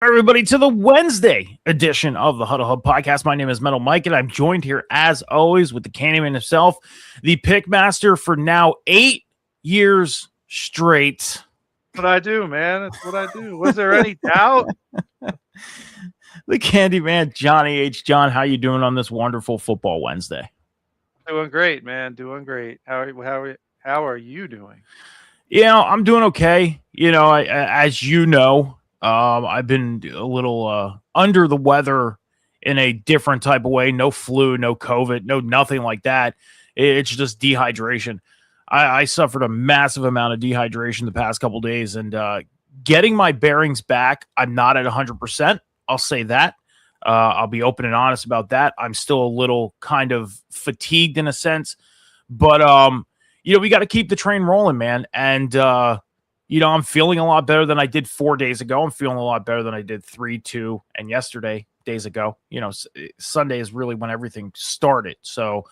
Everybody to the Wednesday edition of the Huddle Hub podcast. My name is Metal Mike, and I'm joined here as always with the Candyman himself, the Pickmaster for now 8 years straight. What I do, man. It's what I do. Was there any doubt? The Candyman, Johnny H. John, how you doing on this wonderful football Wednesday? Doing great, man. Doing great. How are you doing? I'm doing okay. As you know, I've been a little under the weather in a different type of way. No flu, no COVID, no nothing like that. It's just dehydration. I suffered a massive amount of dehydration the past couple days, and getting my bearings back, I'm not at 100%. I'll say that. I'll be open and honest about that. I'm still a little kind of fatigued in a sense, but we got to keep the train rolling, man. And I'm feeling a lot better than I did 4 days ago. I'm feeling a lot better than I did 3, 2, and yesterday, days ago. Sunday is really when everything started. So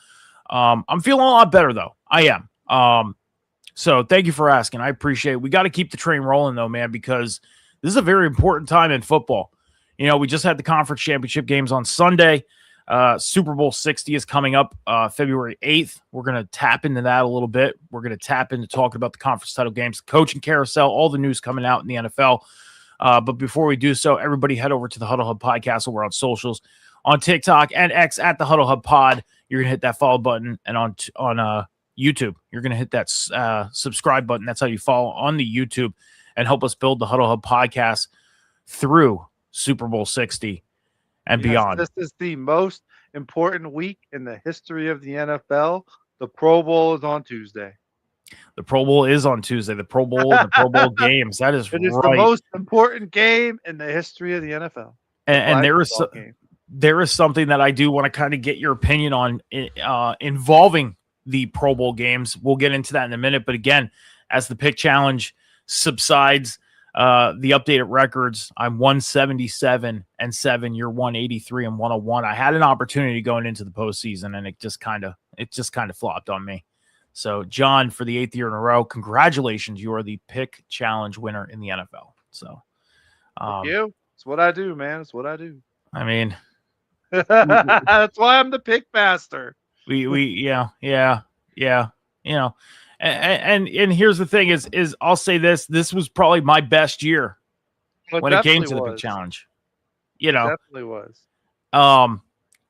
I'm feeling a lot better, though. I am. So thank you for asking. I appreciate it. We got to keep the train rolling, though, man, because this is a very important time in football. We just had the conference championship games on Sunday. Super Bowl 60 is coming up February 8th. We're going to tap into that a little bit. We're going to tap into talking about the conference title games, coaching carousel, all the news coming out in the NFL. But before we do so, everybody head over to the Huddle Hub podcast over on socials, on TikTok and X at the Huddle Hub Pod. You're going to hit that follow button, and on YouTube, you're going to hit that subscribe button. That's how you follow on the YouTube and help us build the Huddle Hub podcast through Super Bowl 60 and beyond. This is the most important week in the history of the NFL. The Pro Bowl is on Tuesday. The Pro Bowl is on Tuesday. The Pro Bowl and the Pro Bowl games. That is right. It is the most important game in the history of the NFL. And there is something that I do want to kind of get your opinion on involving the Pro Bowl games. We'll get into that in a minute. But again, as the pick challenge subsides, the updated records, I'm 177-7. You're 183-101. I had an opportunity going into the postseason, and it just kind of flopped on me. So, John, for the 8th year in a row, congratulations! You are the pick challenge winner in the NFL. So, thank you. It's what I do, man. It's what I do. I mean, that's why I'm the pick master. Yeah. And here's the thing is I'll say this was probably my best year when it came to the big challenge. It definitely was.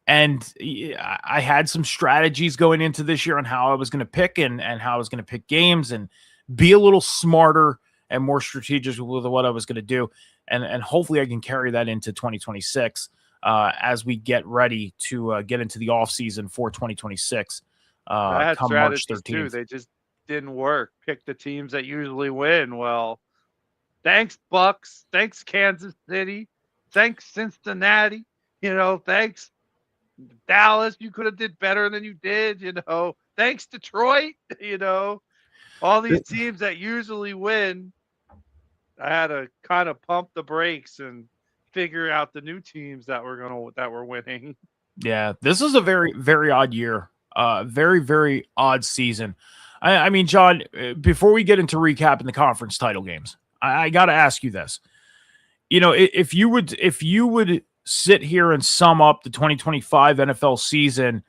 And I had some strategies going into this year on how I was going to pick and how I was going to pick games and be a little smarter and more strategic with what I was going to do. And hopefully I can carry that into 2026 as we get ready to get into the off season for 2026. I had come March 13th. Too. They just didn't work. Pick the teams that usually win. Well, thanks Bucks, thanks Kansas City, thanks Cincinnati, thanks Dallas. You could have did better than you did, thanks Detroit, all these teams that usually win. I had to kind of pump the brakes and figure out the new teams that were winning. Yeah, this is a very, very odd year. Very, very odd season. I mean, John, before we get into recapping the conference title games, I got to ask you this. If you would sit here and sum up the 2025 NFL season,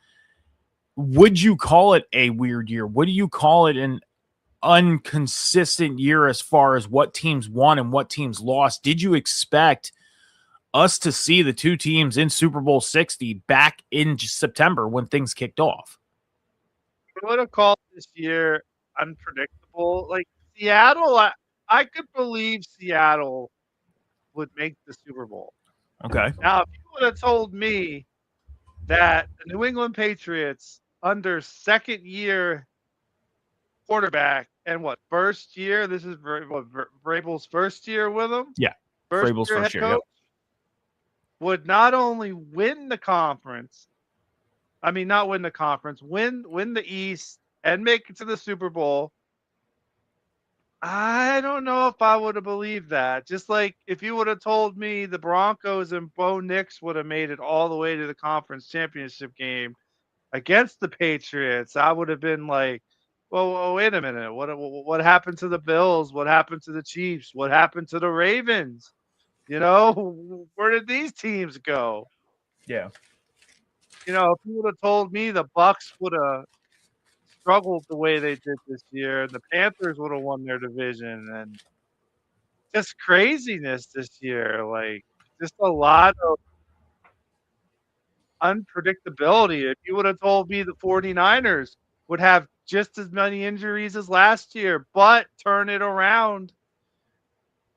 would you call it a weird year? Would you call it an inconsistent year as far as what teams won and what teams lost? Did you expect us to see the two teams in Super Bowl 60 back in September when things kicked off? I would have called this year unpredictable. Like Seattle, I could believe Seattle would make the Super Bowl. Okay. Now, if you would have told me that the New England Patriots under second-year quarterback and first year? This is Vrabel's first year with him? Yeah, Vrabel's first year. Yep. Would not only win the conference, not win the conference, win the East and make it to the Super Bowl. I don't know if I would have believed that. Just like if you would have told me the Broncos and Bo Nix would have made it all the way to the conference championship game against the Patriots, I would have been like, well, wait a minute. What happened to the Bills? What happened to the Chiefs? What happened to the Ravens? You know, where did these teams go? Yeah. You know, if you would have told me the Bucks would have struggled the way they did this year, the Panthers would have won their division, and just craziness this year. Like, just a lot of unpredictability. If you would have told me the 49ers would have just as many injuries as last year, but turn it around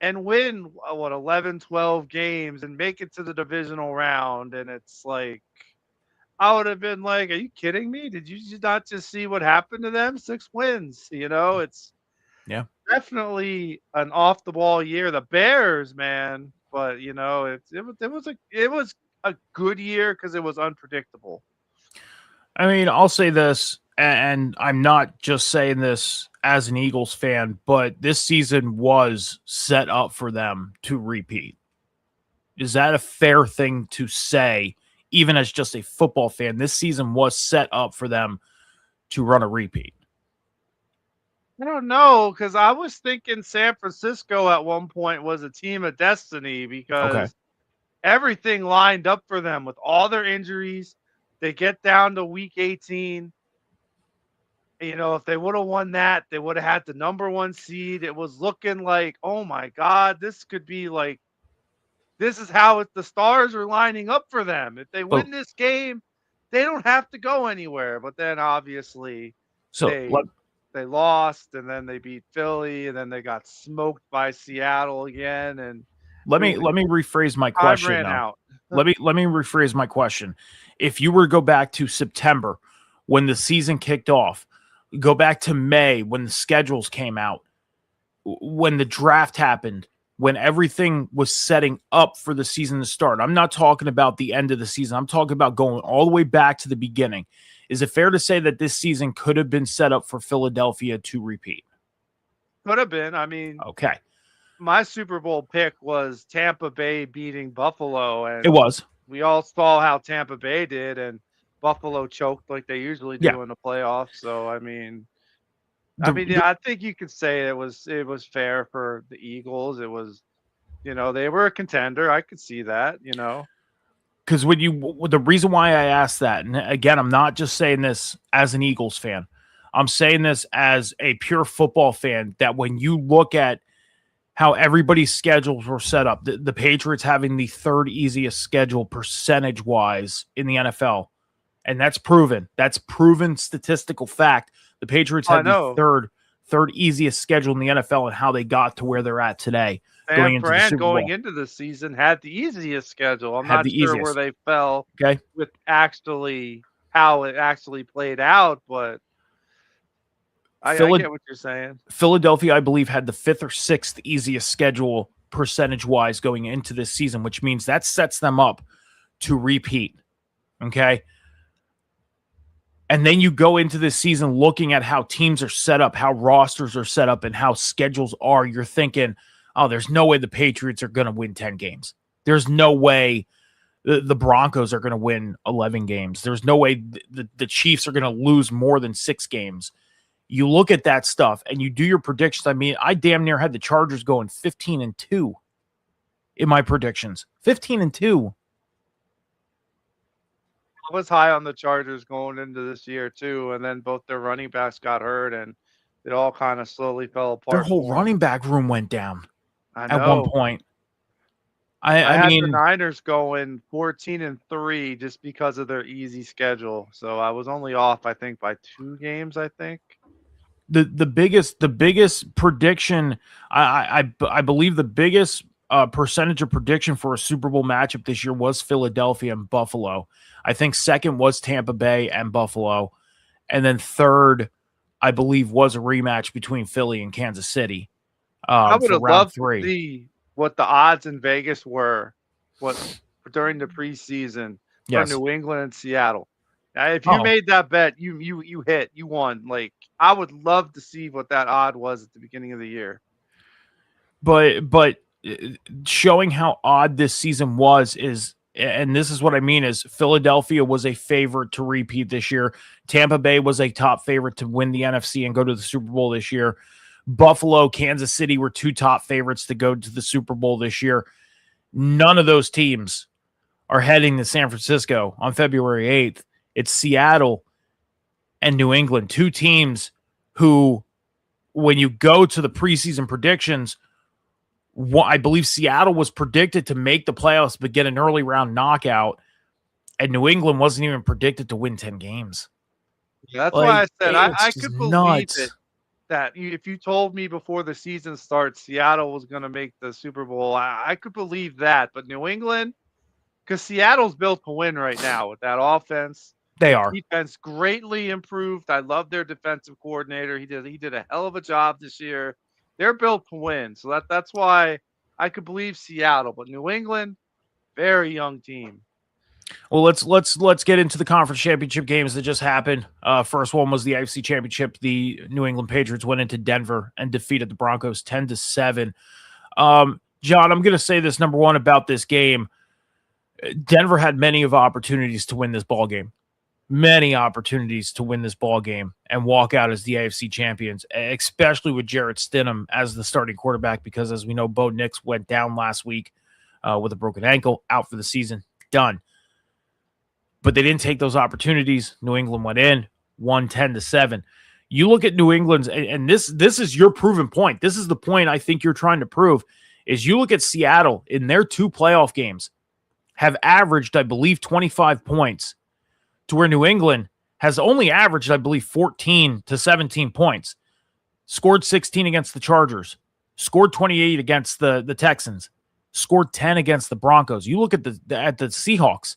and win, what, 11, 12 games and make it to the divisional round. And it's like, I would have been like, are you kidding me? Did you not just see what happened to them? 6 wins. You know, it's Yeah. definitely an off the ball year. The Bears, man, but you know, it was a good year because it was unpredictable. I mean, I'll say this, and I'm not just saying this as an Eagles fan, but this season was set up for them to repeat. Is that a fair thing to say, even as just a football fan? This season was set up for them to run a repeat. I don't know, because I was thinking San Francisco at one point was a team of destiny Okay. because everything lined up for them with all their injuries. They get down to week 18. You know, if they would have won that, they would have had the number one seed. It was looking like, oh my God, this could be like, this is how the stars are lining up for them. If they But win this game, they don't have to go anywhere. But then obviously so they they lost, and then they beat Philly, and then they got smoked by Seattle again, and let me rephrase my time question ran now. out. Let me rephrase my question. If you were to go back to September when the season kicked off, go back to May when the schedules came out, when the draft happened, when everything was setting up for the season to start. I'm not talking about the end of the season. I'm talking about going all the way back to the beginning. Is it fair to say that this season could have been set up for Philadelphia to repeat? Could have been. I mean, Okay. my Super Bowl pick was Tampa Bay beating Buffalo, It and was. we all saw how Tampa Bay did, and Buffalo choked like they usually Yeah. do in the playoffs. So The yeah, I think you could say it was fair for the Eagles. It was, they were a contender. I could see that. because the reason why I asked that, and again, I'm not just saying this as an Eagles fan, I'm saying this as a pure football fan, that when you look at how everybody's schedules were set up, the Patriots having the third easiest schedule percentage wise in the NFL, and that's proven statistical fact. The Patriots I had the know third easiest schedule in the NFL, and how they got to where they're at today, San going into the Fran Super going Bowl, into the season had the easiest schedule. I'm had not the sure where easiest. they fell Okay. with actually how it actually played out, but I get what you're saying. Philadelphia, I believe, had the fifth or sixth easiest schedule percentage wise going into this season, which means that sets them up to repeat. Okay. And then you go into this season looking at how teams are set up, how rosters are set up, and how schedules are. You're thinking, oh, there's no way the Patriots are going to win 10 games. There's no way the Broncos are going to win 11 games. There's no way the Chiefs are going to lose more than 6 games. You look at that stuff and you do your predictions. I mean, I damn near had the Chargers going 15-2 in my predictions. 15-2. I was high on the Chargers going into this year too, and then both their running backs got hurt, and it all kind of slowly fell Their apart whole for 'em. running back room went down I at one know. point. I I had the mean, Niners going 14-3 just because of their easy schedule. So I was only off, I think, by 2 games, I think. the biggest prediction, I believe the biggest percentage of prediction for a Super Bowl matchup this year was Philadelphia and Buffalo. I think second was Tampa Bay and Buffalo, and then third, I believe, was a rematch between Philly and Kansas City I would for have round loved to 3. see what the odds in Vegas were, during the preseason for Yes. New England and Seattle. Now, if you Oh, made that bet, you hit, you won. Like, I would love to see what that odd was at the beginning of the year. but showing how odd this season was is, and this is what I mean, is Philadelphia was a favorite to repeat this year. Tampa Bay was a top favorite to win the NFC and go to the Super Bowl this year. Buffalo, Kansas City were 2 top favorites to go to the Super Bowl this year. None of those teams are heading to San Francisco on February 8th. It's Seattle and New England, two teams who, when you go to the preseason predictions, I believe Seattle was predicted to make the playoffs but get an early round knockout, and New England wasn't even predicted to win 10 games. Yeah, that's why I said I could believe nuts. it. That if you told me before the season starts Seattle was going to make the Super Bowl, I could believe that. But New England, because Seattle's built to win right now with that offense. They the are. Defense greatly improved. I love their defensive coordinator. He did a hell of a job this year. They're built to win, so that's why I could believe Seattle. But New England, very young team. Well, let's get into the conference championship games that just happened. First one was the AFC Championship. The New England Patriots went into Denver and defeated the Broncos 10-7. John, I'm going to say this, number one, about this game. Denver had many opportunities to win this ball game. Many opportunities to win this ball game and walk out as the AFC champions, especially with Jarrett Stidham as the starting quarterback, because as we know, Bo Nix went down last week with a broken ankle, out for the season, done. But they didn't take those opportunities. New England went in, won 10-7. You look at New England's, and this is your proven point. This is the point I think you're trying to prove, is you look at Seattle in their two playoff games, have averaged, I believe, 25 points, to where New England has only averaged, I believe, 14 to 17 points. Scored 16 against the Chargers, scored 28 against the Texans, scored 10 against the Broncos. You look at the Seahawks,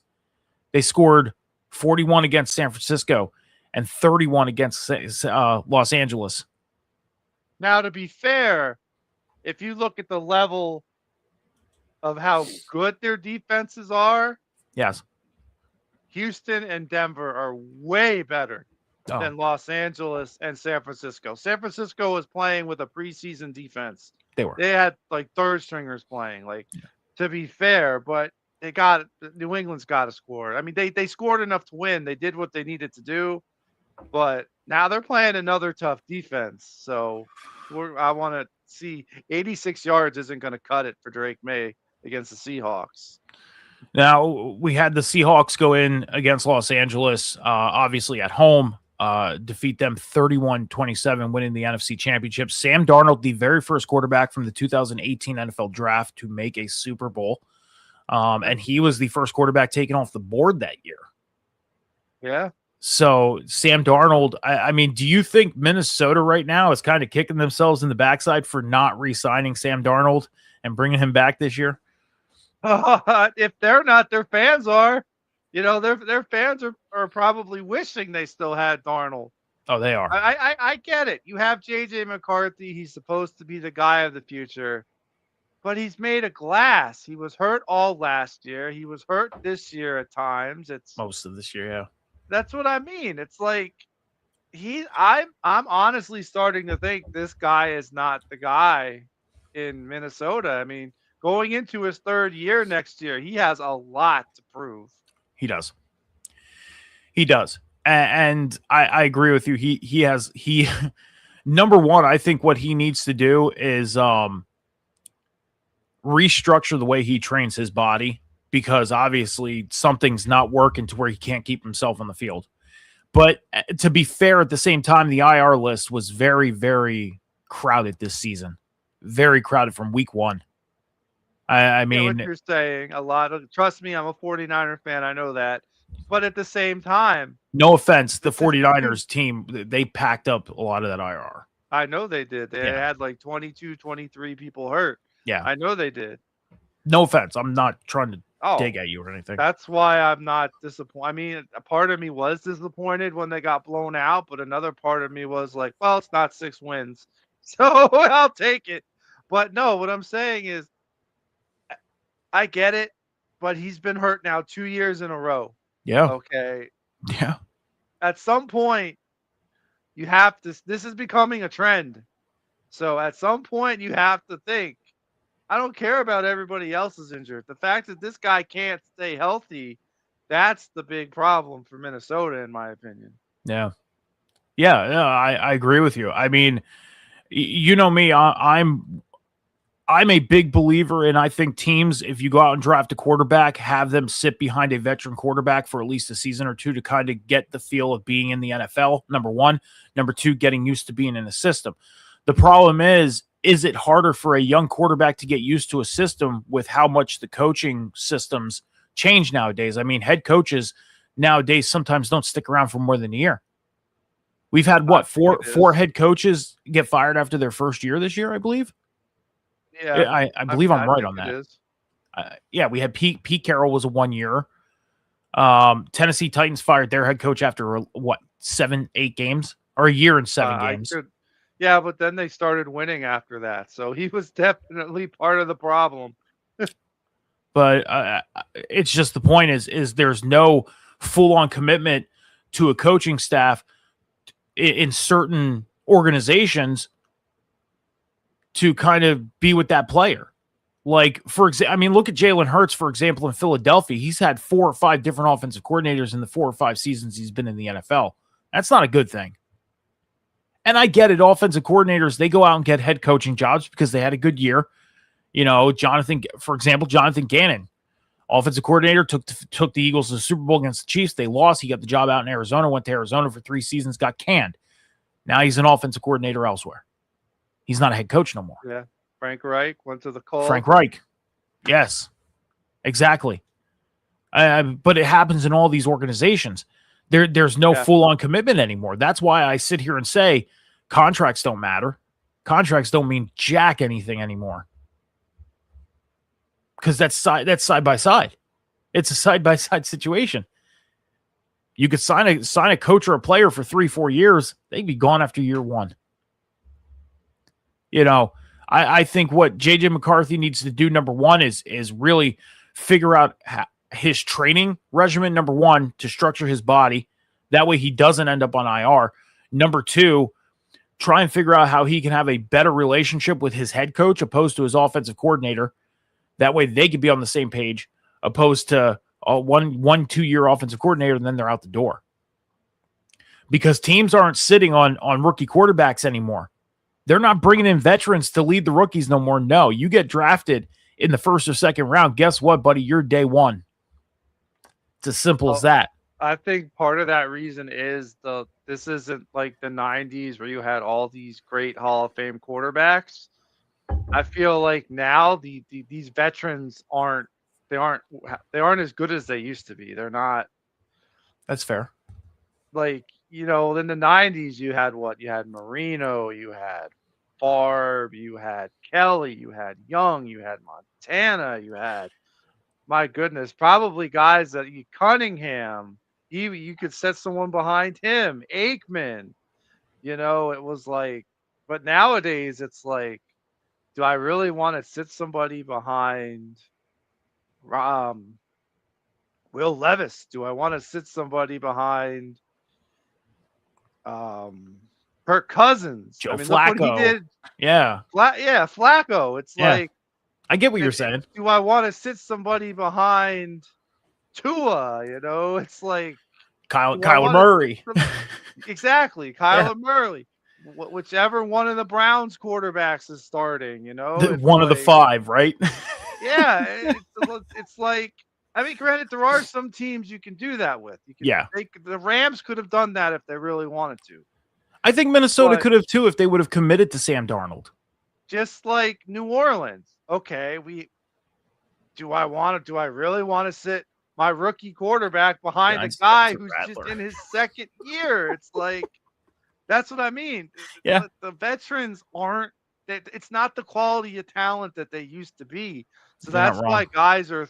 they scored 41 against San Francisco and 31 against Los Angeles. Now, to be fair, if you look at the level of how good their defenses are, yes, Houston and Denver are way better than Los Angeles and San Francisco. San Francisco was playing with a preseason defense. They were. They had like third stringers playing. To be fair, but New England's got to score. I mean, they scored enough to win. They did what they needed to do, but now they're playing another tough defense. So I want to see 86 yards isn't going to cut it for Drake May against the Seahawks. Now, we had the Seahawks go in against Los Angeles, obviously at home, defeat them 31-27, winning the NFC Championship. Sam Darnold, the very first quarterback from the 2018 NFL Draft to make a Super Bowl. And he was the first quarterback taken off the board that year. Yeah. So Sam Darnold, I mean, do you think Minnesota right now is kind of kicking themselves in the backside for not re-signing Sam Darnold and bringing him back this year? If they're not, their fans are. Their fans are probably wishing they still had Darnold. Oh, they are. I get it. You have J.J. McCarthy. He's supposed to be the guy of the future. But he's made of glass. He was hurt all last year. He was hurt this year at times. It's most of this year, yeah. That's what I mean. It's like I'm honestly starting to think this guy is not the guy in Minnesota. I mean, going into his third year next year, he has a lot to prove. He does. And I agree with you. He number one, I think what he needs to do is restructure the way he trains his body, because obviously something's not working to where he can't keep himself on the field. But to be fair, at the same time, the IR list was very, very crowded this season. Very crowded from week one. I mean, what you're saying, trust me, I'm a 49er fan. I know that. But at the same time, no offense, the 49ers team, they packed up a lot of that IR. I know they did. They had like 22, 23 people hurt. Yeah. I know they did. No offense. I'm not trying to dig at you or anything. That's why I'm not disappointed. I mean, a part of me was disappointed when they got blown out, but another part of me was like, well, it's not 6 wins. So I'll take it. But no, what I'm saying is I get it, but he's been hurt now 2 years in a row. Yeah. Okay. Yeah. At some point, you have to, this is becoming a trend. So at some point, you have to think, I don't care about everybody else is injured. The fact that this guy can't stay healthy, that's the big problem for Minnesota, in my opinion. Yeah. Yeah, I agree with you. I mean, you know me, I'm I'm a big believer in, I think teams, if you go out and draft a quarterback, have them sit behind a veteran quarterback for at least a season or two to kind of get the feel of being in the NFL, number one. Number two, getting used to being in a system. The problem is it harder for a young quarterback to get used to a system with how much the coaching systems change nowadays? I mean, head coaches nowadays sometimes don't stick around for more than a year. We've had, what, four head coaches get fired after their first year this year, I believe? Yeah, I believe I'm right on that. Yeah, we had Pete Carroll was a 1 year. Tennessee Titans fired their head coach after what, 7-8 games, or a year and 7 games. Yeah, but then they started winning after that, so he was definitely part of the problem. But it's just, the point is there's no full on commitment to a coaching staff in certain organizations to kind of be with that player. Like, for example, I mean, look at Jalen Hurts, for example, in Philadelphia. He's had 4 or 5 different offensive coordinators in the 4 or 5 seasons he's been in the NFL. That's not a good thing. And I get it. Offensive coordinators, they go out and get head coaching jobs because they had a good year. You know, for example, Jonathan Gannon, offensive coordinator, took the Eagles to the Super Bowl against the Chiefs. They lost. He got the job out in Arizona, went to Arizona for 3 seasons, got canned. Now he's an offensive coordinator elsewhere. He's not a head coach no more. Yeah. Frank Reich went to the Colts. Frank Reich. Yes, exactly. But it happens in all these organizations. There's no full-on commitment anymore. That's why I sit here and say contracts don't matter. Contracts don't mean jack anything anymore. Because that's side by side. It's a side-by-side situation. You could sign a coach or a player for 3-4 years. They'd be gone after year 1. You know, I think what J.J. McCarthy needs to do, number one, is really figure out his training regimen, number one, to structure his body. That way he doesn't end up on IR. Number two, try and figure out how he can have a better relationship with his head coach opposed to his offensive coordinator. That way they could be on the same page opposed to a 1-2 year offensive coordinator, and then they're out the door. Because teams aren't sitting on rookie quarterbacks anymore. They're not bringing in veterans to lead the rookies no more. No, you get drafted in the first or second round. Guess what, buddy? You're day one. It's as simple as that. I think part of that reason is this isn't like the 90s where you had all these great Hall of Fame quarterbacks. I feel like now these veterans aren't as good as they used to be. They're not. That's fair. Like, you know, in the 90s, you had what? You had Marino, you had Favre, you had Kelly, you had Young, you had Montana, you had, my goodness, probably guys that Cunningham, you could set someone behind him, Aikman, you know, it was like, but nowadays it's like, do I really want to sit somebody behind Will Levis? Do I want to sit somebody behind Kirk Cousins? Joe Flacco. Look what he did. Yeah. Flacco. It's like, I get what you're saying. Do I want to sit somebody behind Tua? You know, it's like Kyler Murray. Exactly. Kyler Murray. Whichever one of the Browns quarterbacks is starting, you know. One of the 5, right? Yeah. It's like, I mean, granted, there are some teams you can do that with. The Rams could have done that if they really wanted to. I think Minnesota could have too if they would have committed to Sam Darnold. Just like New Orleans. Okay, do I really want to sit my rookie quarterback behind a guy who's just in his second year? It's like, that's what I mean. Yeah. The veterans aren't. It's not the quality of talent that they used to be. So that's why guys are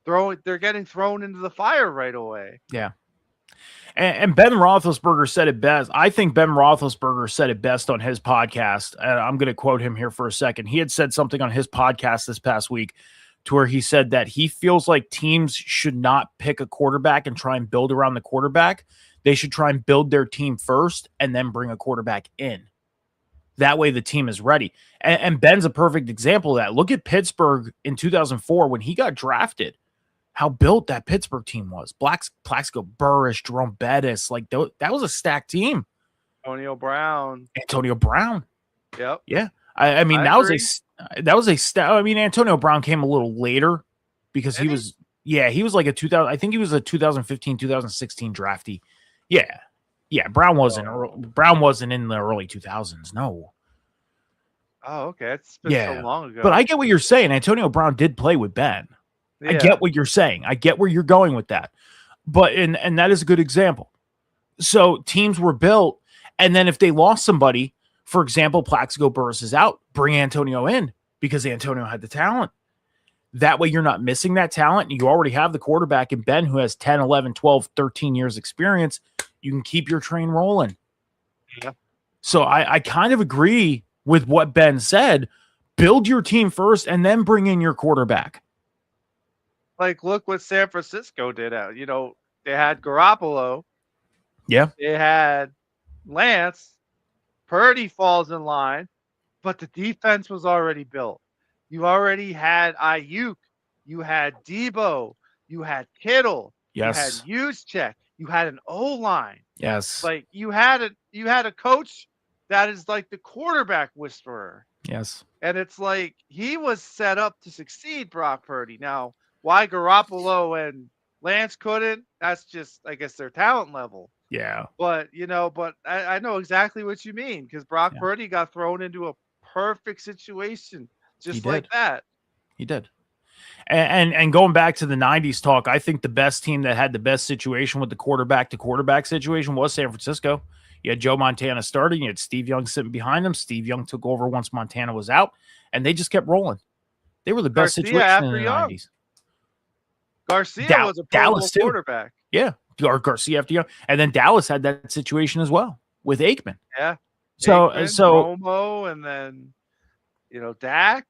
they're getting thrown into the fire right away. Yeah. And Ben Roethlisberger said it best. I think Ben Roethlisberger said it best on his podcast. And I'm going to quote him here for a second. He had said something on his podcast this past week to where he said that he feels like teams should not pick a quarterback and try and build around the quarterback. They should try and build their team first and then bring a quarterback in. That way the team is ready. And Ben's a perfect example of that. Look at Pittsburgh in 2004 when he got drafted, how built that Pittsburgh team was. Plaxico Burress, Jerome Bettis, like that was a stacked team. Antonio Brown. Yep. Yeah. I mean, I that was agree. I mean, Antonio Brown came a little later because he Did he? was, yeah, he was like a 2000. I think he was a 2015, 2016 draftee. Yeah, yeah. Oh. Brown wasn't in the early 2000s. No. Oh, okay. It's been so Yeah, long but I ago. get what you're saying. Antonio Brown did play with Ben. I Yeah. get what you're saying. I get where you're going with that. But and that is a good example. So teams were built, and then if they lost somebody, for example, Plaxico Burress is out, bring Antonio in because Antonio had the talent. That way you're not missing that talent. You already have the quarterback in Ben who has 10, 11, 12, 13 years experience. You can keep your train rolling. Yeah. So I kind of agree with what Ben said. Build your team first and then bring in your quarterback. Like, look what San Francisco did out. They had Garoppolo, Yeah. they had Lance, Purdy falls in line, but the defense was already built. You already had Ayuk, you had Debo, you had Kittle, you had Yes. Juszczyk, you had an O line. Yes. Like you had a coach that is like the quarterback whisperer. Yes. And it's like he was set up to succeed, Brock Purdy. Now, why Garoppolo and Lance couldn't? That's just, I guess, their talent level. Yeah. But I know exactly what you mean because Brock Yeah. Purdy got thrown into a perfect situation He just like did. that. He did. And going back to the 90s talk, I think the best team that had the best situation with the quarterback to quarterback situation was San Francisco. You had Joe Montana starting, you had Steve Young sitting behind him. Steve Young took over once Montana was out, and they just kept rolling. They were the best Garcia situation in after the Young. 90s. Garcia was a Pro Bowl Dallas, too. quarterback. Yeah. Garcia after Young. And then Dallas had that situation as well with Aikman. Yeah. So, Aikman, so Romo, and then Dak.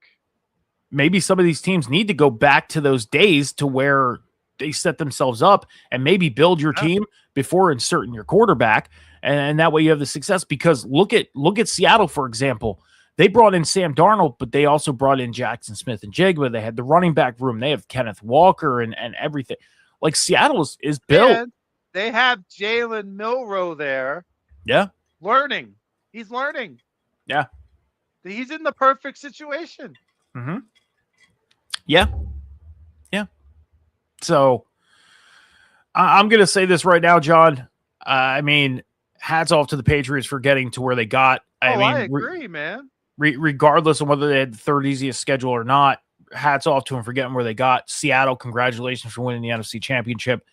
maybe some of these teams need to go back to those days to where they set themselves up and maybe build your Yeah. team before inserting your quarterback, and that way you have the success. Because look at Seattle, for example. They brought in Sam Darnold, but they also brought in Jackson Smith and Jigba. They had the running back room. They have Kenneth Walker and everything. Like Seattle is built. And they have Jalen Milroe there Yeah. learning. He's learning. Yeah. He's in the perfect situation. Mm-hmm. Yeah. Yeah. So I'm going to say this right now, John. I mean, hats off to the Patriots for getting to where they got. I agree, man. Regardless of whether they had the third easiest schedule or not, hats off to them for getting where they got. Seattle, congratulations for winning the NFC Championship.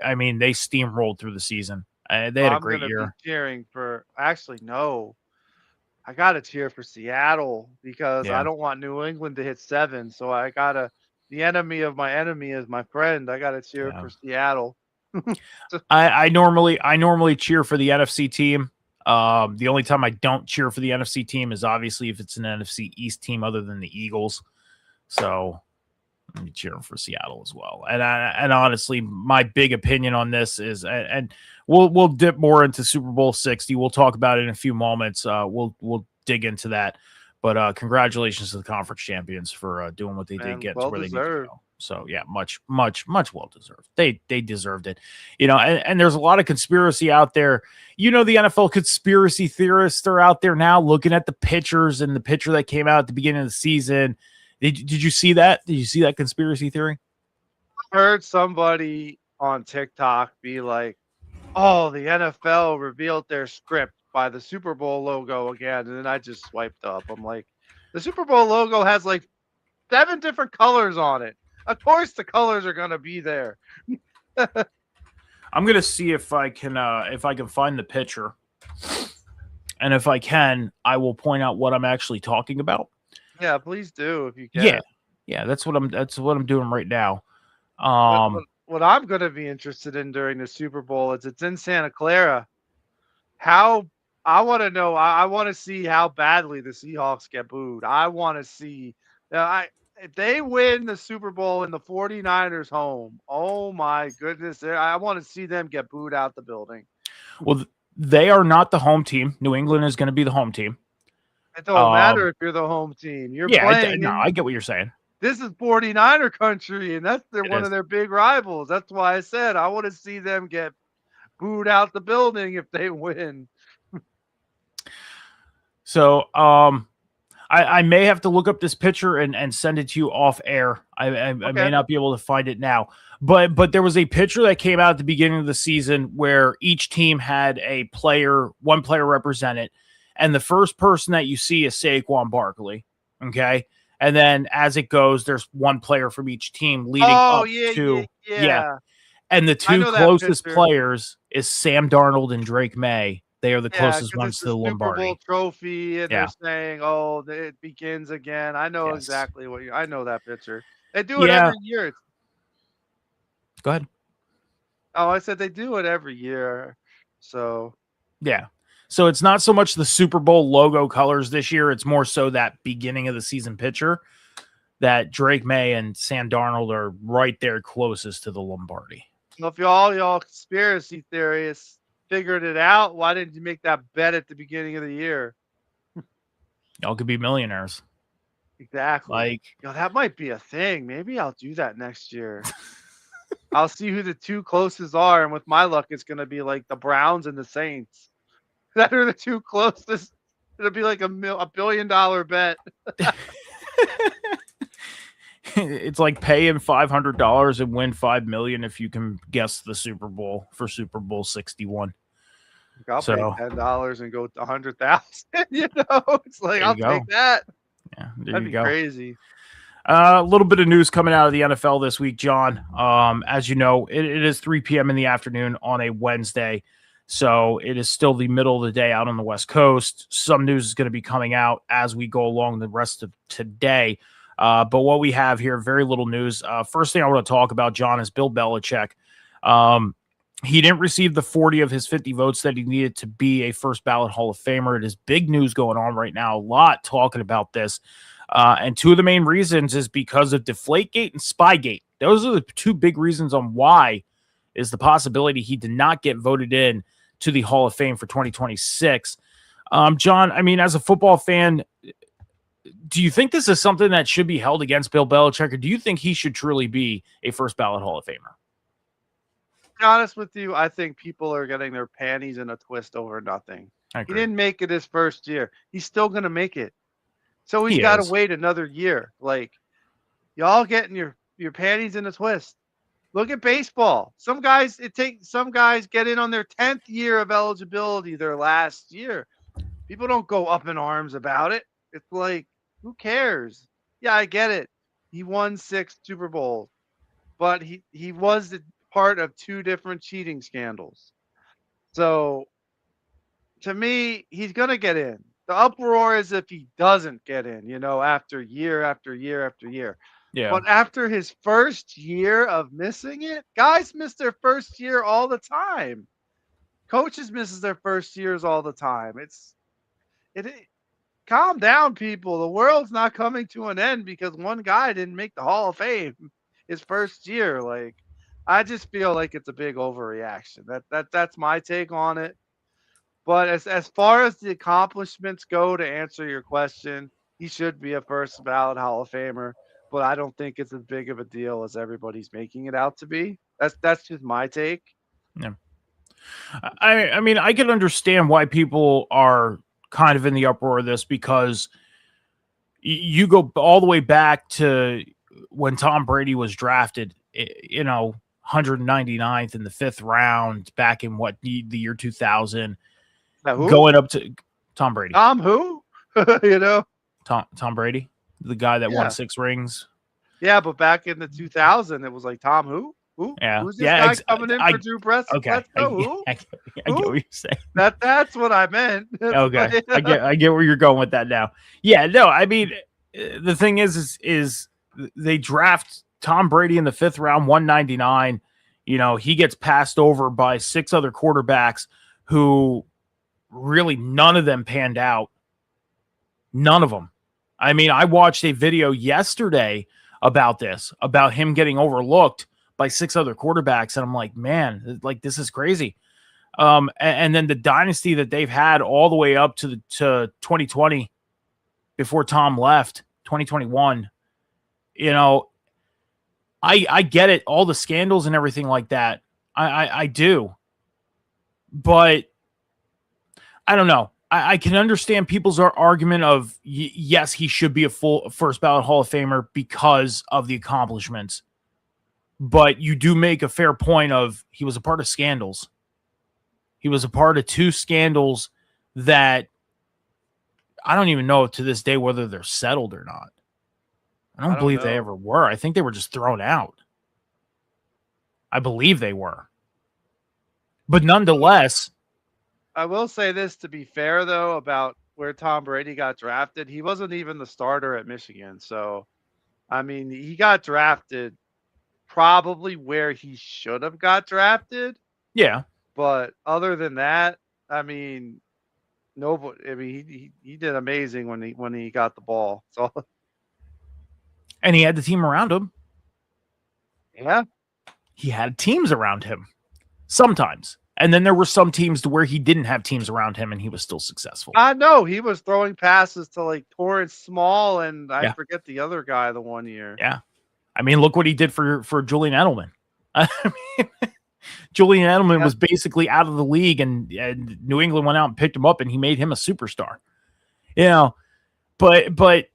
I mean, they steamrolled through the season. They had a great year. Be cheering for. Actually, no. I gotta cheer for Seattle because I Yeah. don't want New England to hit 7. So I gotta. The enemy of my enemy is my friend. I gotta cheer Yeah. for Seattle. I normally cheer for the NFC team. The only time I don't cheer for the NFC team is obviously if it's an NFC East team other than the Eagles. So I'm cheering for Seattle as well. And honestly, my big opinion on this is, and we'll dip more into Super Bowl 60. We'll talk about it in a few moments. We'll dig into that. But congratulations to the conference champions for doing what they did, getting to where they need to go. So yeah, much well deserved. They deserved it, and there's a lot of conspiracy out there. The NFL conspiracy theorists are out there now looking at the pitchers and the pitcher that came out at the beginning of the season. Did you see that? Did you see that conspiracy theory? I heard somebody on TikTok be like, "Oh, the NFL revealed their script by the Super Bowl logo again," and then I just swiped up. I'm like, the Super Bowl logo has like 7 different colors on it. Of course, the colors are gonna be there. I'm gonna see if I can find the picture, and if I can, I will point out what I'm actually talking about. Yeah, please do if you can. Yeah. That's what I'm doing right now. What I'm gonna be interested in during the Super Bowl is it's in Santa Clara. How I want to know. I want to see how badly the Seahawks get booed. I want to see. If they win the Super Bowl in the 49ers home, oh my goodness, I want to see them get booed out the building. Well, they are not the home team. New England is going to be the home team. It don't matter if you're the home team. You're playing. I get what you're saying. This is 49er country, and that's one of their big rivals. That's why I said I want to see them get booed out the building if they win. So, I may have to look up this picture and send it to you off air. I may Okay. not be able to find it now, but there was a picture that came out at the beginning of the season where each team had one player represented, and the first person that you see is Saquon Barkley. Okay, and then as it goes, there's one player from each team leading Oh, up yeah, yeah, to yeah, yeah. and the I two know that closest picture. players is Sam Darnold and Drake May. They are the Yeah, closest because ones it's to the the Super Bowl Lombardi. trophy, and they're Yeah. saying, "Oh, it begins again." I know Yes. exactly what you I know that picture. They do it Yeah. every year. Go ahead. Oh, I said they do it every year. So, Yeah. So it's not so much the Super Bowl logo colors this year. It's more so that beginning of the season picture that Drake May and Sam Darnold are right there closest to the Lombardi. well, if y'all conspiracy theorists figured it out, why didn't you make that bet at the beginning of the year? Y'all could be millionaires. Exactly. Like, That might be a thing. Maybe I'll do that next year. I'll see who the 2 closest are, and with my luck, it's gonna be, like, the Browns and the Saints. That are the 2 closest. It'll be like $1 billion bet. it's like paying $500 and win $5 million if you can guess the Super Bowl for Super Bowl 61. I'll pay So $10 and go 100,000, you know? It's like, there you I'll take go. that. Yeah, there That'd you be go. crazy. A little bit of news coming out of the NFL this week, John. As you know, it is 3 p.m. in the afternoon on a Wednesday. So it is still the middle of the day out on the West Coast. Some news is going to be coming out as we go along the rest of today. But what we have here, very little news. First thing I want to talk about, John, is Bill Belichick. He didn't receive the 40 of his 50 votes that he needed to be a first ballot Hall of Famer. It is big news going on right now. A lot talking about this. And two of the main reasons is because of Deflategate and Spygate. Those are the two big reasons on why is the possibility he did not get voted in to the Hall of Fame for 2026. John, I mean, as a football fan, do you think this is something that should be held against Bill Belichick, or do you think he should truly be a first ballot Hall of Famer? To be honest with you, I think people are getting their panties in a twist over nothing. I He agree. didn't make it his first year. He's still gonna make it. So he's He gotta is. wait another year. Like, y'all getting your panties in a twist. Look at baseball. Some guys get in on their 10th year of eligibility their last year. People don't go up in arms about it. It's like, who cares? Yeah, I get it. He won 6 Super Bowls, but he was the part of 2 different cheating scandals. So, to me, he's going to get in. The uproar is if he doesn't get in, after year after year after year. Yeah. But after his first year of missing it, guys miss their first year all the time. Coaches misses their first years all the time. It calm down, people. The world's not coming to an end because one guy didn't make the Hall of Fame his first year. Like, I just feel like it's a big overreaction. That's my take on it. But as far as the accomplishments go, to answer your question, he should be a first ballot Hall of Famer. But I don't think it's as big of a deal as everybody's making it out to be. That's just my take. Yeah. I mean, I can understand why people are kind of in the uproar of this because you go all the way back to when Tom Brady was drafted, 199th in the 5th round back in the year 2000, Now who? going up to Tom Brady. Tom who? you know? Tom Brady, the guy that won Yeah. 6 rings. Yeah, but back in the 2000, it was like, Tom who? Who? Yeah. Who's this Yeah. guy coming in for Drew Bledsoe? Okay. Who? I get what Who? you're saying. That's what I meant. Okay. I get where you're going with that now. Yeah, no, I mean, the thing is they draft Tom Brady in the 5th round, 199. He gets passed over by 6 other quarterbacks who really none of them panned out. None of them. I mean, I watched a video yesterday about this, about him getting overlooked by 6 other quarterbacks. And I'm like, man, like this is crazy. And then the dynasty that they've had all the way up to 2020 before Tom left, 2021, I get it. All the scandals and everything like that. I do. But I don't know. I can understand people's argument of yes, he should be a full first ballot Hall of Famer because of the accomplishments. But you do make a fair point of he was a part of scandals. He was a part of 2 scandals that I don't even know to this day whether they're settled or not. I don't believe they ever were. I think they were just thrown out. I believe they were. But nonetheless, I will say this to be fair, though, about where Tom Brady got drafted. He wasn't even the starter at Michigan. So, I mean, he got drafted probably where he should have got drafted. yeah. But other than that, I mean, nobody. I mean, he did amazing when he got the ball. So, And he had the team around him. yeah, He had teams around him sometimes. And then there were some teams to where he didn't have teams around him and he was still successful. I know he was throwing passes to like Torrance Small and I forget the other guy the one year. Yeah. I mean, look what he did for Julian Edelman. I mean, Julian Edelman was basically out of the league and New England went out and picked him up and he made him a superstar. You know, but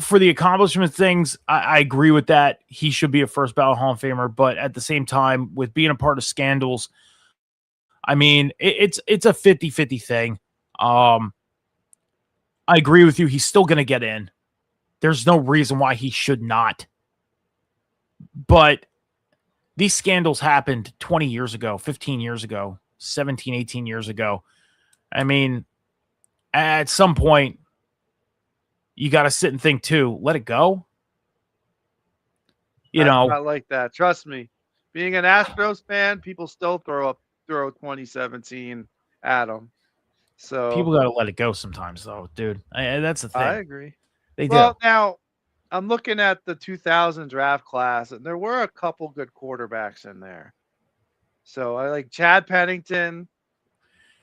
for the accomplishment things, I agree with that. He should be a first ballot Hall of Famer, but at the same time, with being a part of scandals, I mean, it's a 50-50 thing. I agree with you. He's still going to get in. There's no reason why he should not. But these scandals happened 20 years ago, 15 years ago, 17, 18 years ago. I mean, at some point, you got to sit and think too. Let it go. You know, not like that. Trust me. Being an Astros fan, people still throw 2017 at them. So people got to let it go sometimes, though, dude. That's the thing. I agree. They well, do. Now I'm looking at the 2000 draft class, and there were a couple good quarterbacks in there. So I like Chad Pennington.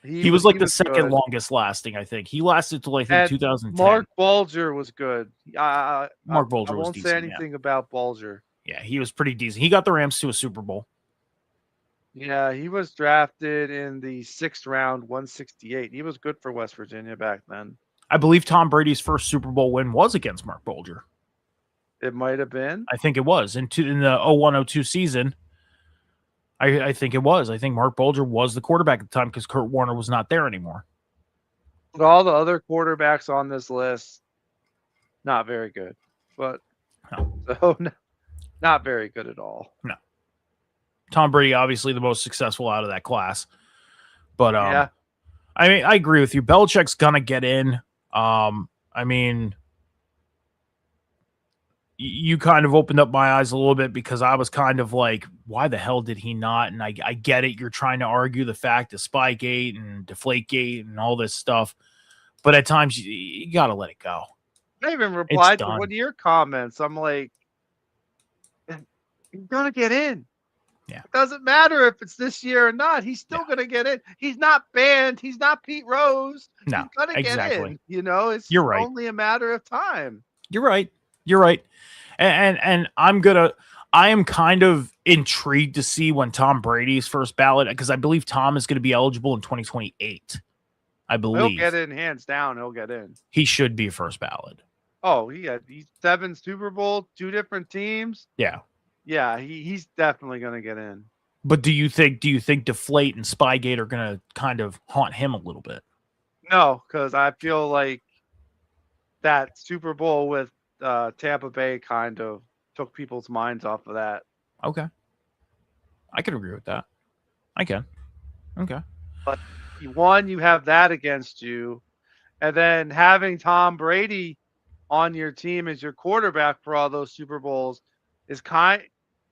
He was like the second longest lasting, I think. He lasted till I think 2010. Mark Bulger was good. Mark Bulger I was won't decent, say anything about Bulger. Yeah, he was pretty decent. He got the Rams to a Super Bowl. Yeah, he was drafted in the 6th round, 168. He was good for West Virginia back then. I believe Tom Brady's first Super Bowl win was against Mark Bulger. It might have been. I think it was. In the 01-02 season, I think it was. I think Mark Bulger was the quarterback at the time because Kurt Warner was not there anymore. But all the other quarterbacks on this list, not very good. But not very good at all. No. Tom Brady, obviously the most successful out of that class. But yeah. I mean, I agree with you. Belichick's gonna get in. I mean, you kind of opened up my eyes a little bit because I was kind of like, why the hell did he not? And I get it. You're trying to argue the fact of Spygate and Deflategate and all this stuff. But at times, you got to let it go. I even replied to one of your comments. I'm like, you're going to get in. Yeah. It doesn't matter if it's this year or not. He's still going to get in. He's not banned. He's not Pete Rose. No, he's going to get in. You know, it's only a matter of time. You're right. You're right. And I am kind of intrigued to see when Tom Brady's first ballot, because I believe Tom is going to be eligible in 2028. I believe he'll get in hands down. He'll get in. He should be first ballot. Oh, he's 7 Super Bowl, 2 different teams. Yeah. Yeah, he's definitely going to get in. But do you think Deflate and Spygate are going to kind of haunt him a little bit? No, because I feel like that Super Bowl with Tampa Bay kind of took people's minds off of that. Okay. I can agree with that. I can. Okay. But you have that against you. And then having Tom Brady on your team as your quarterback for all those Super Bowls is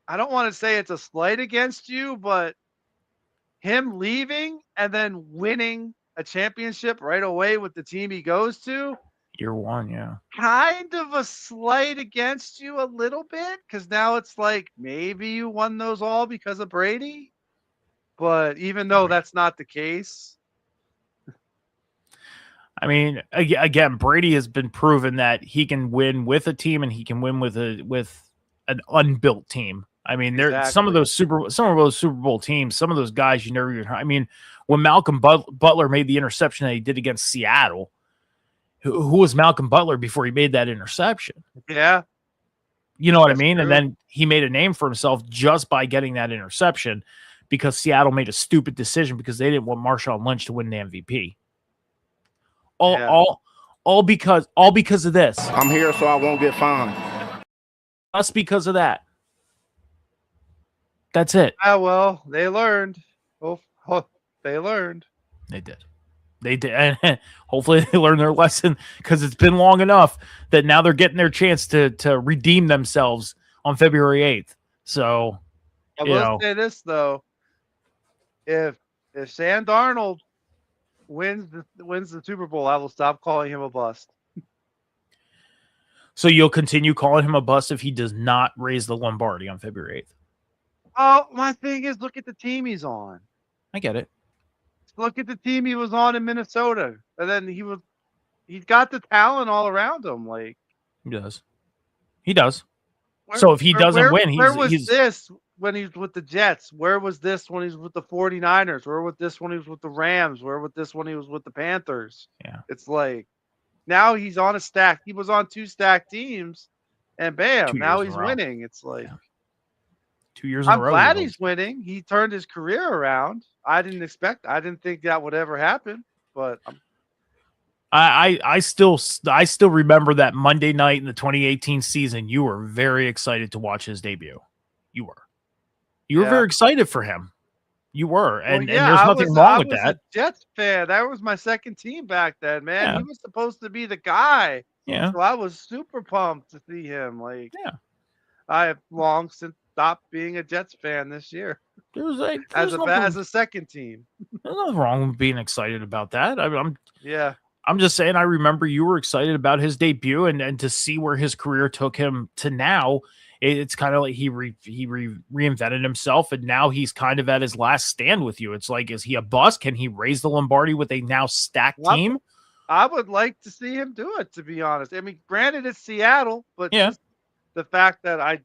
I don't want to say it's a slight against you, but him leaving and then winning a championship right away with the team he goes to. Year one, yeah. Kind of a slight against you a little bit, because now it's like maybe you won those all because of Brady. But even though that's not the case. I mean, again, Brady has been proven that he can win with a team and he can win with an unbuilt team. I mean, some of Exactly. those Super Bowl teams, some of those guys you never even heard. I mean, when Malcolm Butler made the interception that he did against Seattle, who was Malcolm Butler before he made that interception? Yeah, You know what I that's mean? And true. then he made a name for himself just by getting that interception because Seattle made a stupid decision because they didn't want Marshawn Lynch to win the MVP. Yeah. All because of this. I'm here so I won't get fined. Just because of that. That's it. Ah, well, they learned. Oh, they learned. They did. They did. And hopefully they learned their lesson because it's been long enough that now they're getting their chance to redeem themselves on February 8th. So, I will say this though. If Sam Darnold wins the Super Bowl, I will stop calling him a bust. So you'll continue calling him a bust if he does not raise the Lombardi on February 8th. Oh, my thing is, look at the team he's on. I get it. Look at the team he was on in Minnesota, and then he's got the talent all around him. Like he does. So if he doesn't win, where was this when he was with the Jets? Where was this when he was with the 49ers? Where was this when he was with the Rams? Where was this when he was with the Panthers? Yeah. It's like now he's on a stack. He was on 2 stacked teams, and bam, now he's winning. It's like 2 years in a row. I'm glad he's winning. He turned his career around. I didn't think that would ever happen, but I still remember that Monday night in the 2018 season. You were very excited to watch his debut. You were very excited for him. You were, and there's nothing wrong with that. I was a Jets fan. That was my second team back then, man. Yeah. He was supposed to be the guy. Yeah. So I was super pumped to see him. Like, yeah, I have long since stopped being a Jets fan this year. There's as a second team. There's nothing wrong with being excited about that. I'm just saying, I remember you were excited about his debut and to see where his career took him to now. It's kind of like he reinvented himself, and now he's kind of at his last stand with you. It's like, is he a bust? Can he raise the Lombardi with a now stacked team? I would like to see him do it, to be honest. I mean, granted, it's Seattle, but just the fact that I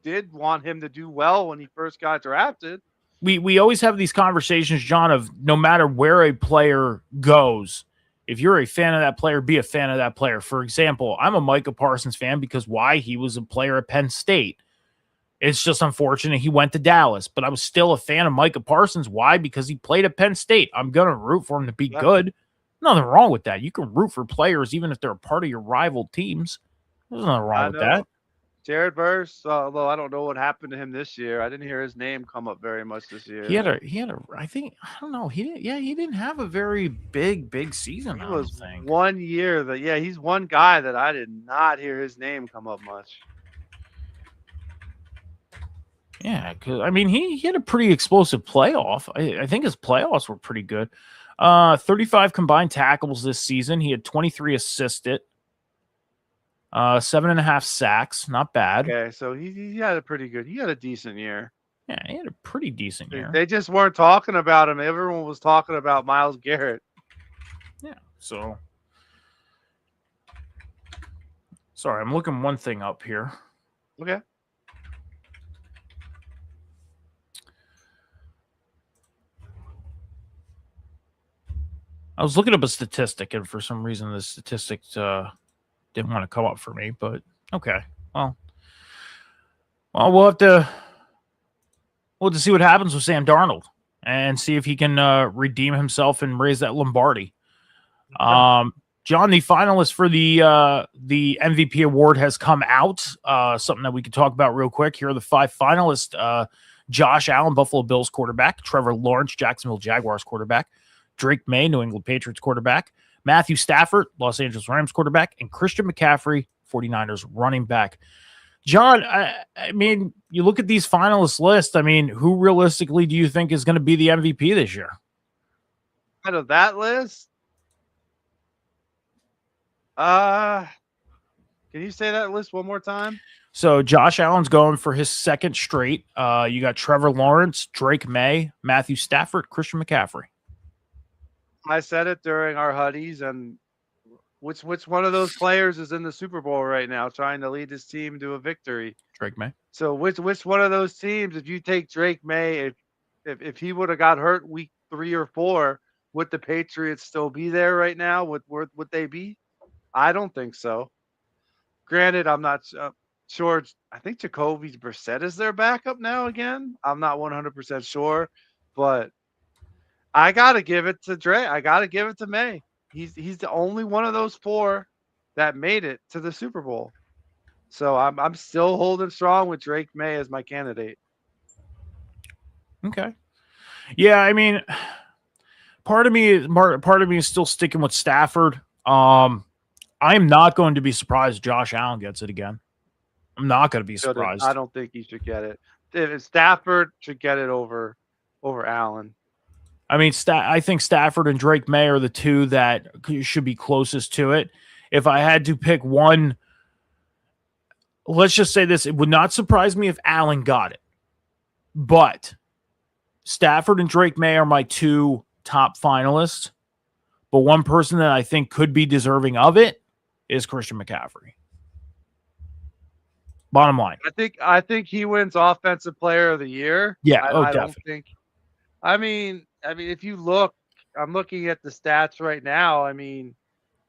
did want him to do well when he first got drafted. We always have these conversations, John, of no matter where a player goes, if you're a fan of that player, be a fan of that player. For example, I'm a Micah Parsons fan because why? He was a player at Penn State. It's just unfortunate he went to Dallas, but I was still a fan of Micah Parsons. Why? Because he played at Penn State. I'm going to root for him to be good. Nothing wrong with that. You can root for players even if they're a part of your rival teams. There's nothing wrong with that. Jared Verse, although I don't know what happened to him this year. I didn't hear his name come up very much this year. He had a I don't know. He didn't have a very big season. He was 1 year he's one guy that I did not hear his name come up much. Yeah, because I mean he had a pretty explosive playoff. I think his playoffs were pretty good. 35 combined tackles this season. He had 23 assisted. 7.5 sacks, not bad. Okay, so he had a decent year. Yeah, he had a pretty decent year. They just weren't talking about him. Everyone was talking about Myles Garrett. Yeah, so sorry, I'm looking one thing up here. Okay. I was looking up a statistic, and for some reason the statistics didn't want to come up for me, but okay. Well, we'll have to see what happens with Sam Darnold and see if he can redeem himself and raise that Lombardi. John, the finalist for the MVP award has come out. Something that we could talk about real quick. Here are the 5 finalists. Josh Allen, Buffalo Bills quarterback. Trevor Lawrence, Jacksonville Jaguars quarterback. Drake May, New England Patriots quarterback. Matthew Stafford, Los Angeles Rams quarterback, and Christian McCaffrey, 49ers running back. John, I mean, you look at these finalist lists. I mean, who realistically do you think is going to be the MVP this year? Out of that list? Can you say that list one more time? So Josh Allen's going for his second straight. You got Trevor Lawrence, Drake May, Matthew Stafford, Christian McCaffrey. I said it during our Huddies, and Which one of those players is in the Super Bowl right now trying to lead his team to a victory? Drake May. So which one of those teams, if you take Drake May, if he would have got hurt week 3 or 4, would the Patriots still be there right now? Would they be? I don't think so. Granted, I'm not sure. I think Jacoby Brissett is their backup now again. I'm not 100% sure, but I gotta give it to Drake. I gotta give it to May. He's the only one of those 4 that made it to the Super Bowl. So I'm still holding strong with Drake May as my candidate. Okay. Yeah, I mean, part of me is still sticking with Stafford. I'm not going to be surprised if Josh Allen gets it again. I'm not going to be surprised. I don't think he should get it. If Stafford should get it over Allen. I mean, I think Stafford and Drake May are the 2 that should be closest to it. If I had to pick one, let's just say this: it would not surprise me if Allen got it, but Stafford and Drake May are my 2 top finalists. But one person that I think could be deserving of it is Christian McCaffrey. Bottom line. I think he wins Offensive Player of the Year. Yeah, I don't think. I mean, if you look, I'm looking at the stats right now. I mean,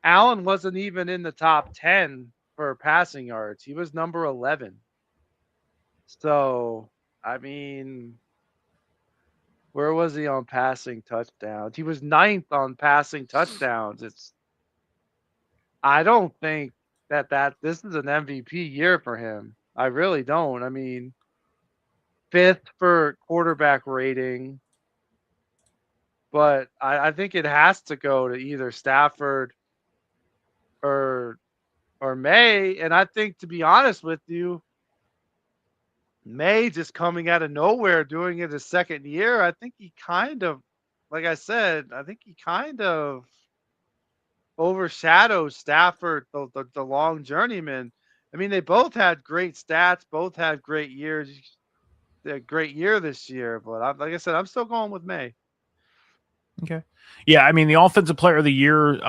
Allen wasn't even in the top 10 for passing yards. He was number 11. So, I mean, where was he on passing touchdowns? He was 9th on passing touchdowns. I don't think that this is an MVP year for him. I really don't. I mean, 5th for quarterback rating. But I think it has to go to either Stafford or May. And I think, to be honest with you, May just coming out of nowhere, doing it his 2nd year, I think he kind of, like I said, I think he kind of overshadows Stafford, the long journeyman. I mean, they both had great stats, both had great years, a great year this year. But like I said, I'm still going with May. Okay. Yeah, I mean, the Offensive Player of the Year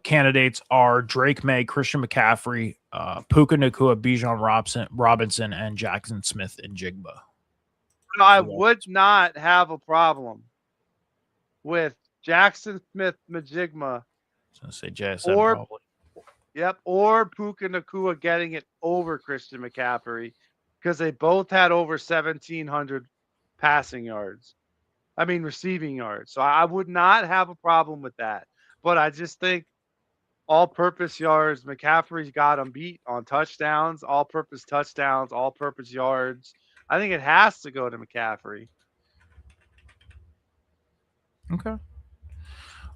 candidates are Drake May, Christian McCaffrey, Puka Nacua, Bijan Robinson, and Jackson Smith and Jigba. I would not have a problem with Jackson Smith Majigma. I was going to say JSN probably. Yep, or Puka Nacua getting it over Christian McCaffrey, because they both had over 1,700 passing yards. I mean, receiving yards. So I would not have a problem with that. But I just think all-purpose yards, McCaffrey's got them beat on touchdowns, all-purpose touchdowns, all-purpose yards. I think it has to go to McCaffrey. Okay.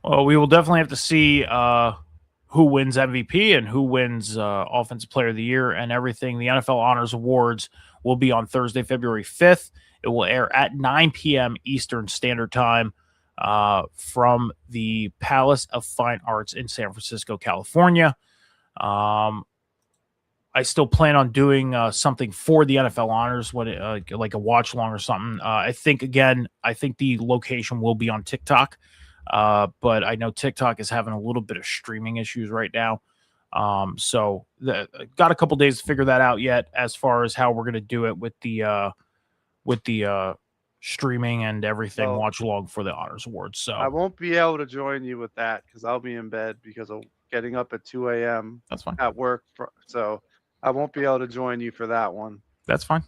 Well, we will definitely have to see who wins MVP and who wins Offensive Player of the Year and everything. The NFL Honors Awards will be on Thursday, February 5th. It will air at 9 p.m. Eastern Standard Time from the Palace of Fine Arts in San Francisco, California. I still plan on doing something for the NFL Honors, like a watch along or something. I think the location will be on TikTok, but I know TikTok is having a little bit of streaming issues right now. So got a couple days to figure that out yet, as far as how we're going to do it with the streaming and everything, watch along for the Honors Awards. So I won't be able to join you with that because I'll be in bed because of getting up at 2 a.m. That's fine. At work. So I won't be able to join you for that one. That's fine.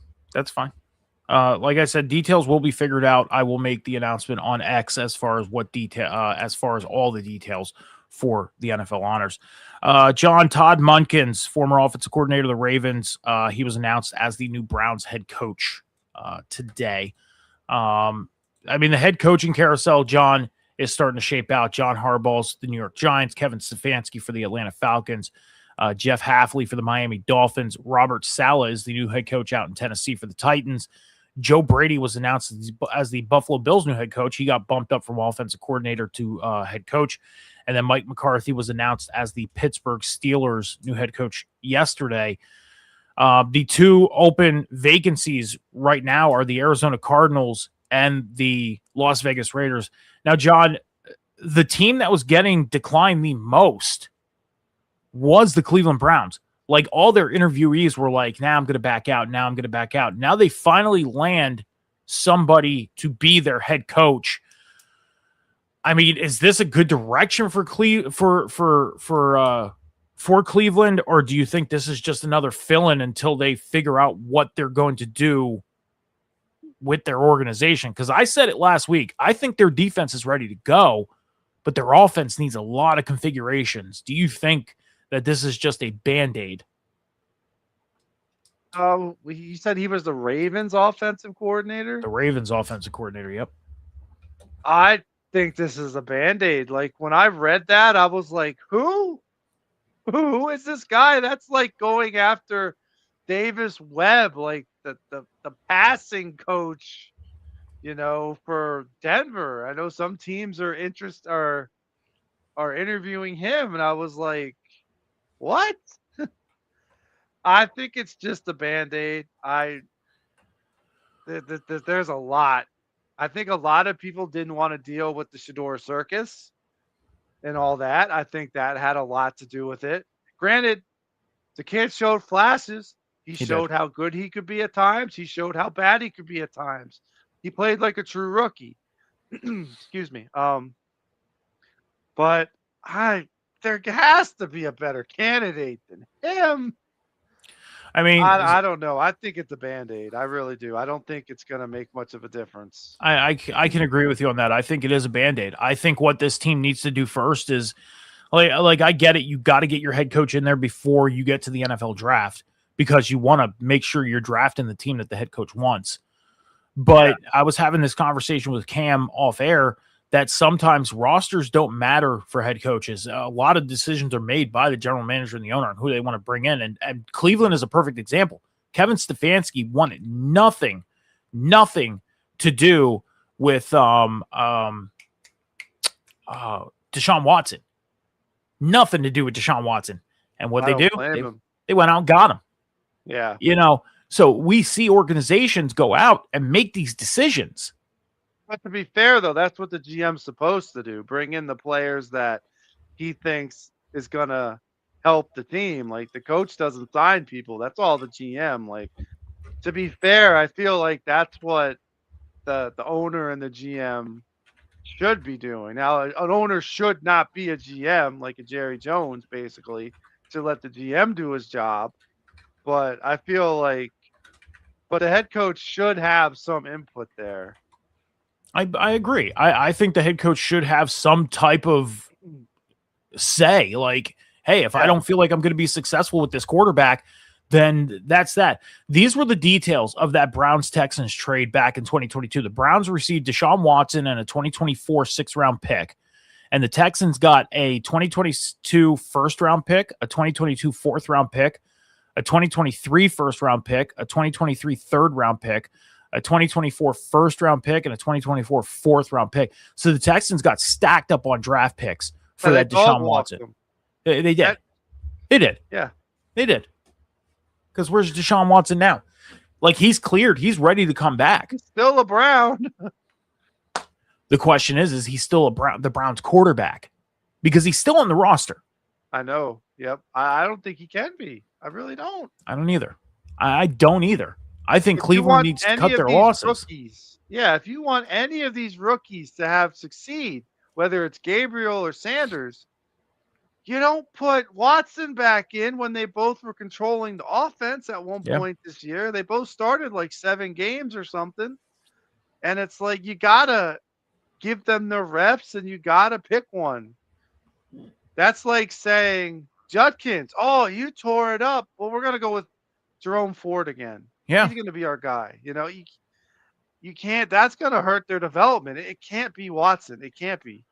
Like I said, details will be figured out. I will make the announcement on X as far as as far as all the details for the NFL Honors. John, Todd Munkins, former offensive coordinator of the Ravens, he was announced as the new Browns head coach today. I mean, the head coaching carousel, John, is starting to shape out. John Harbaugh's the New York Giants, Kevin Stefanski for the Atlanta Falcons, Jeff Hafley for the Miami Dolphins, Robert Saleh is the new head coach out in Tennessee for the Titans. Joe Brady was announced as the Buffalo Bills' new head coach. He got bumped up from offensive coordinator to head coach. And then Mike McCarthy was announced as the Pittsburgh Steelers' new head coach yesterday. The 2 open vacancies right now are the Arizona Cardinals and the Las Vegas Raiders. Now, John, the team that was getting declined the most was the Cleveland Browns. Like all their interviewees were like, now I'm going to back out. Now I'm going to back out. Now they finally land somebody to be their head coach. I mean, is this a good direction for Cleveland, or do you think this is just another fill-in until they figure out what they're going to do with their organization? Because I said it last week. I think their defense is ready to go, but their offense needs a lot of configurations. Do you think that this is just a Band-Aid? You said he was the Ravens offensive coordinator? The Ravens offensive coordinator, yep. I think this is a Band-Aid. Like when I read that, I was like, who? Who is this guy? That's like going after Davis Webb, like the passing coach, for Denver. I know some teams are interviewing him, and I was like, what? I think it's just a Band-Aid. There's a lot. I think a lot of people didn't want to deal with the Shador circus and all that. I think that had a lot to do with it. Granted, the kid showed flashes. He showed how good he could be at times. He showed how bad he could be at times. He played like a true rookie. Excuse me. But there has to be a better candidate than him. I mean, I don't know. I think it's a Band-Aid. I really do. I don't think it's going to make much of a difference. I can agree with you on that. I think it is a Band-Aid. I think what this team needs to do first is, like I get it. You got to get your head coach in there before you get to the NFL draft because you want to make sure you're drafting the team that the head coach wants. But I was having this conversation with Cam off air that sometimes rosters don't matter for head coaches. A lot of decisions are made by the general manager and the owner on who they want to bring in. And Cleveland is a perfect example. Kevin Stefanski wanted nothing to do with Deshaun Watson. Nothing to do with Deshaun Watson. And what they do, they went out and got him. Yeah. So we see organizations go out and make these decisions. But to be fair, though, that's what the GM's supposed to do. Bring in the players that he thinks is going to help the team. Like, the coach doesn't sign people. That's all the GM. Like, to be fair, I feel like that's what the owner and the GM should be doing. Now, an owner should not be a GM, like a Jerry Jones, basically, to let the GM do his job. But I feel like the head coach should have some input there. I agree. I think the head coach should have some type of say, like, hey, if I don't feel like I'm going to be successful with this quarterback, then that's that. These were the details of that Browns-Texans trade back in 2022. The Browns received Deshaun Watson and a 2024 sixth-round pick, and the Texans got a 2022 first-round pick, a 2022 fourth-round pick, a 2023 first-round pick, a 2023 third-round pick, a 2024 first-round pick, and a 2024 fourth-round pick. So the Texans got stacked up on draft picks for that Deshaun Watson. They did. They did. Yeah. They did. Because where's Deshaun Watson now? Like, he's cleared. He's ready to come back. He's still a Brown. The question is he still the Browns quarterback? Because he's still on the roster. I know. Yep. I don't think he can be. I really don't. I don't either. I don't either. I think Cleveland needs to cut their losses. If you want any of these rookies to succeed, whether it's Gabriel or Sanders, you don't put Watson back in when they both were controlling the offense at one point this year. They both started like 7 games or something. And it's like you got to give them the reps and you got to pick one. That's like saying, Judkins, oh, you tore it up. Well, we're going to go with Jerome Ford again. Yeah. He's going to be our guy. You can't. That's going to hurt their development. It can't be Watson. It can't be.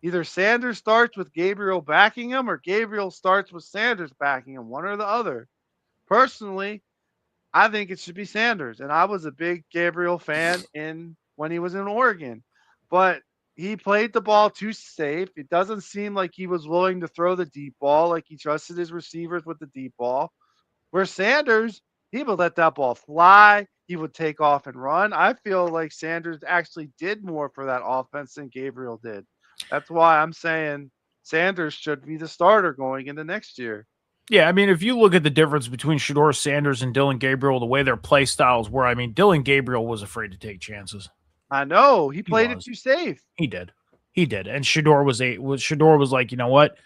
Either Sanders starts with Gabriel backing him or Gabriel starts with Sanders backing him, one or the other. Personally, I think it should be Sanders. And I was a big Gabriel fan when he was in Oregon. But he played the ball too safe. It doesn't seem like he was willing to throw the deep ball, like he trusted his receivers with the deep ball. Where Sanders, he would let that ball fly. He would take off and run. I feel like Sanders actually did more for that offense than Gabriel did. That's why I'm saying Sanders should be the starter going into next year. Yeah, I mean, if you look at the difference between Shedeur Sanders and Dylan Gabriel, the way their play styles were, I mean, Dylan Gabriel was afraid to take chances. I know he played it too safe. He did. And Shedeur was like, you know what?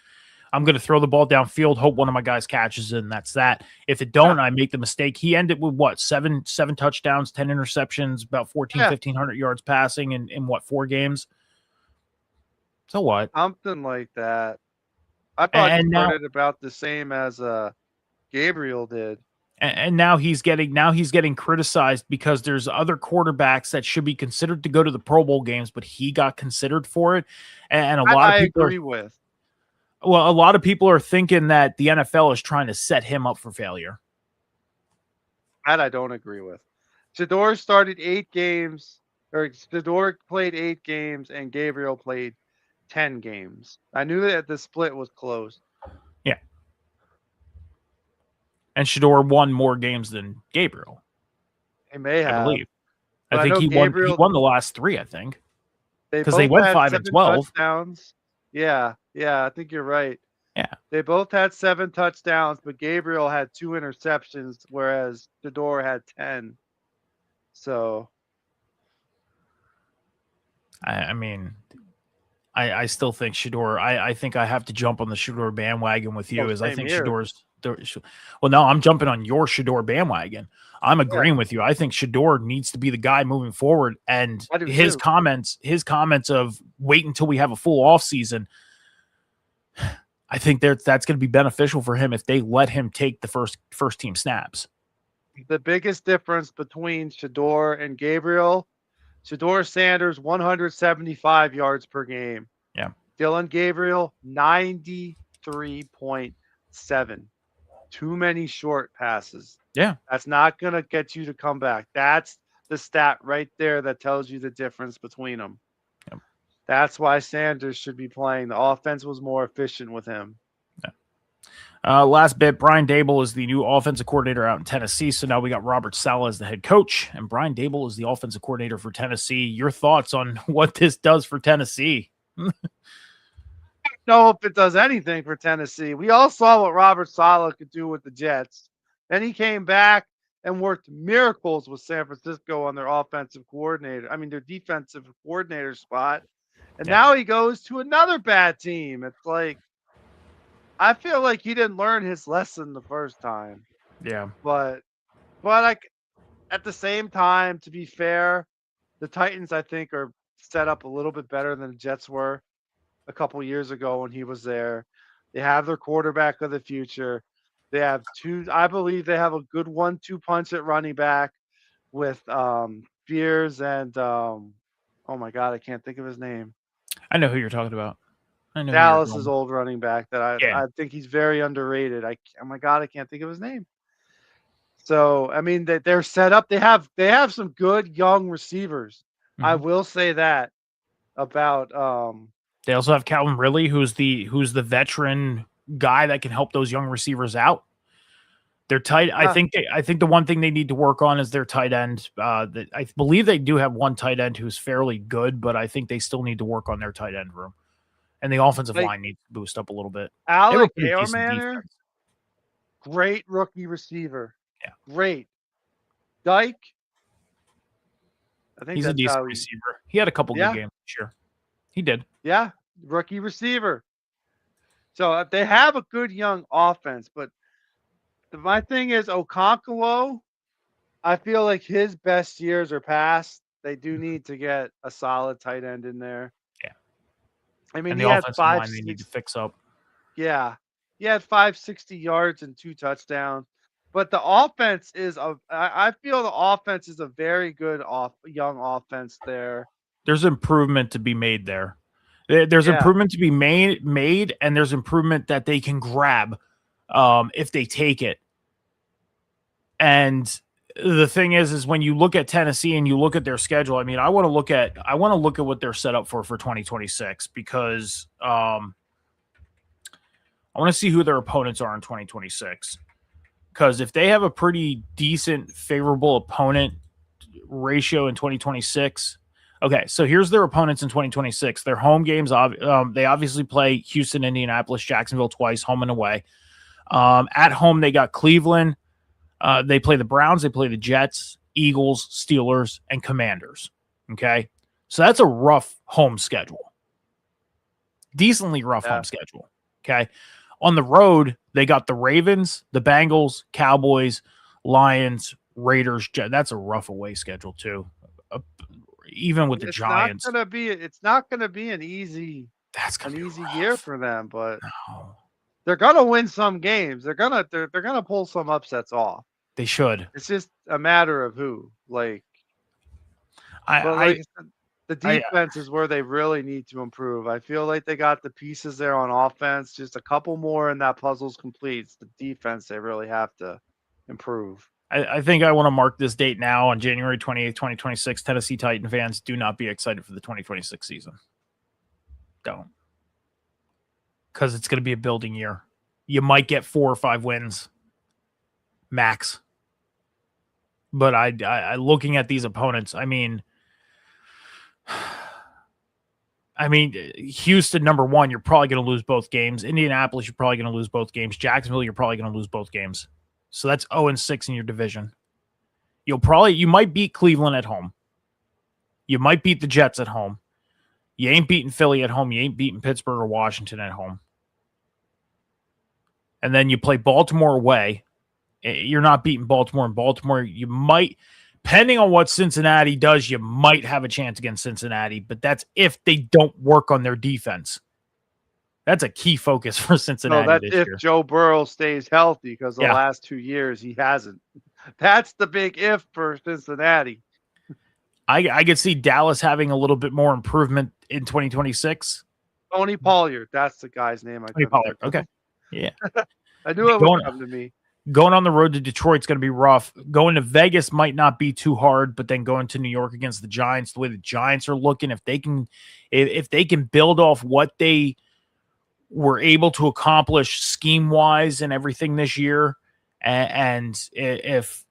I'm going to throw the ball downfield, hope one of my guys catches it, and that's that. If it don't, I make the mistake. He ended with what? Seven touchdowns, 10 interceptions, about 1,500 yards passing in what, 4 games? So what? Something like that. I thought he started about the same as Gabriel did. And now he's getting criticized because there's other quarterbacks that should be considered to go to the Pro Bowl games, but he got considered for it. And a lot of people agree with. Well, a lot of people are thinking that the NFL is trying to set him up for failure. That I don't agree with. Shedeur started 8 games, or Shedeur played 8 games, and Gabriel played 10 games. I knew that the split was close. Yeah. And Shedeur won more games than Gabriel. He may have. I believe. I think he won the last 3, I think. Because they went 5-12. Touchdowns. Yeah, I think you're right. Yeah. They both had 7 touchdowns, but Gabriel had 2 interceptions, whereas Shedeur had 10. So I mean, I still think Shedeur. I think I have to jump on the Shedeur bandwagon with you, I think Shedor's. Well, no, I'm jumping on your Shedeur bandwagon. I'm agreeing with you. I think Shedeur needs to be the guy moving forward. And his comments of wait until we have a full offseason, I think that's going to be beneficial for him if they let him take the first team snaps. The biggest difference between Shedeur and Gabriel, Shedeur Sanders 175 yards per game. Yeah. Dylan Gabriel 93.7. Too many short passes. Yeah. That's not going to get you to come back. That's the stat right there that tells you the difference between them. Yep. That's why Sanders should be playing. The offense was more efficient with him. Yeah. Last bit, Brian Daboll is the new offensive coordinator out in Tennessee. So now we got Robert Saleh as the head coach, and Brian Daboll is the offensive coordinator for Tennessee. Your thoughts on what this does for Tennessee? Know if it does anything for Tennessee. We all saw what Robert Saleh could do with the Jets. Then he came back and worked miracles with San Francisco on their offensive coordinator. I mean, their defensive coordinator spot. And now he goes to another bad team. It's like, I feel like he didn't learn his lesson the first time. Yeah. But like at the same time, to be fair, the Titans, I think, are set up a little bit better than the Jets were a couple years ago when he was there. They have their quarterback of the future. They have I believe they have a good 1-2 punch at running back with Fears and oh my God, I can't think of his name. I know who you're talking about. I know Dallas's old running back that I think he's very underrated. Oh my God, I can't think of his name. So I mean they're set up. They have some good young receivers. Mm-hmm. I will say that about they also have Calvin Ridley, who's the veteran guy that can help those young receivers out. They're tight. I think the one thing they need to work on is their tight end. I believe they do have one tight end who's fairly good, but I think they still need to work on their tight end room. And the offensive line needs to boost up a little bit. Alec Airmanor, great rookie receiver. Yeah. Great. Dyke, I think he's a decent receiver. He had a couple good games this year. He did. Yeah, rookie receiver. So they have a good young offense, but my thing is Okonkwo, I feel like his best years are past. They do need to get a solid tight end in there. Yeah. I mean, he had 5 line they need to fix up. Yeah. He had 560 yards and 2 touchdowns. But the offense is I feel the offense is a very good young offense there. There's improvement to be made there. There's improvement to be made, and there's improvement that they can grab if they take it. And the thing is when you look at Tennessee and you look at their schedule, I mean, I want to look at what they're set up for 2026 because I want to see who their opponents are in 2026. Because if they have a pretty decent, favorable opponent ratio in 2026, Okay, so here's their opponents in 2026. Their home games, they obviously play Houston, Indianapolis, Jacksonville twice, home and away. At home, they got Cleveland. They play the Browns, they play the Jets, Eagles, Steelers, and Commanders. Okay, so that's a rough home schedule. Decently rough home schedule. Okay, on the road, they got the Ravens, the Bengals, Cowboys, Lions, Raiders. That's a rough away schedule too. Even with the Giants, it's not gonna be an easy year for them, but no. They're gonna win some games. They're gonna pull some upsets off. They should. It's just a matter of who. Like the defense is where they really need to improve. I feel like they got the pieces there on offense. Just a couple more and that puzzle's complete. It's the defense they really have to improve. I think I want to mark this date now on January 28th, 2026. Tennessee Titan fans, do not be excited for the 2026 season. Don't. Because it's going to be a building year. You might get 4 or 5 wins max. But I looking at these opponents, I mean, Houston, number 1, you're probably going to lose both games. Indianapolis, you're probably going to lose both games. Jacksonville, you're probably going to lose both games. So that's 0-6 in your division. You might beat Cleveland at home. You might beat the Jets at home. You ain't beating Philly at home. You ain't beating Pittsburgh or Washington at home. And then you play Baltimore away. You're not beating Baltimore. In Baltimore, you might, depending on what Cincinnati does, you might have a chance against Cincinnati. But that's if they don't work on their defense. That's a key focus for Cincinnati. No, that's if year. Joe Burrow stays healthy, because the last 2 years he hasn't. That's the big if for Cincinnati. I could see Dallas having a little bit more improvement in 2026. Tony Pollard, that's the guy's name. Tony Pollard. Okay. Yeah. I knew it would come to me. Going on the road to Detroit's going to be rough. Going to Vegas might not be too hard, but then going to New York against the Giants, the way the Giants are looking, if they can build off what they were able to accomplish scheme-wise and everything this year, and if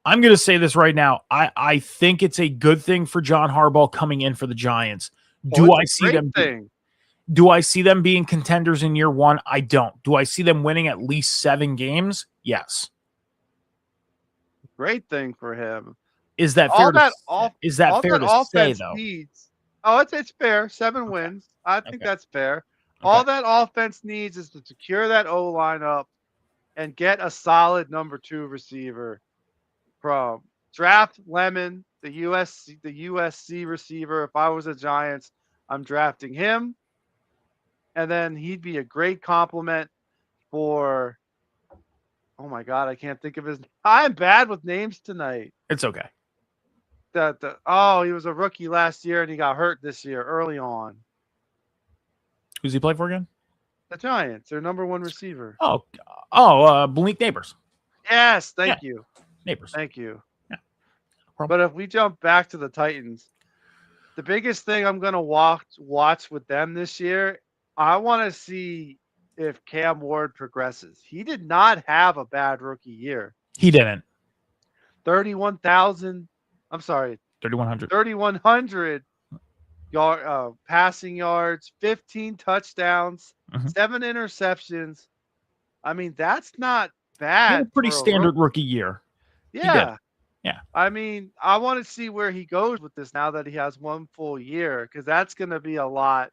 I'm going to say this right now, I think it's a good thing for John Harbaugh coming in for the Giants. Do I see them being contenders in year 1? I don't. Do I see them winning at least 7 games? Yes. Great thing for him. Is that fair? Is that fair to say though? It's fair. 7 wins. I think that's fair. Okay. All that offense needs is to secure that O line up and get a solid number 2 receiver from draft Lemon, the USC receiver. If I was a Giants, I'm drafting him. And then he'd be a great compliment for, oh my God, I can't think of his. I'm bad with names tonight. It's okay. He was a rookie last year and he got hurt this year early on. Who's he play for again? The Giants, their number 1 receiver. Malik Neighbors. Yes, thank you. Neighbors. Thank you. Yeah. But if we jump back to the Titans, the biggest thing I'm going to watch with them this year, I want to see if Cam Ward progresses. He did not have a bad rookie year. He didn't. 3,100 passing yards, 15 touchdowns, 7 interceptions. I mean, that's not bad. Pretty standard rookie year. Yeah. Yeah. I mean, I want to see where he goes with this now that he has 1 full year, because that's going to be a lot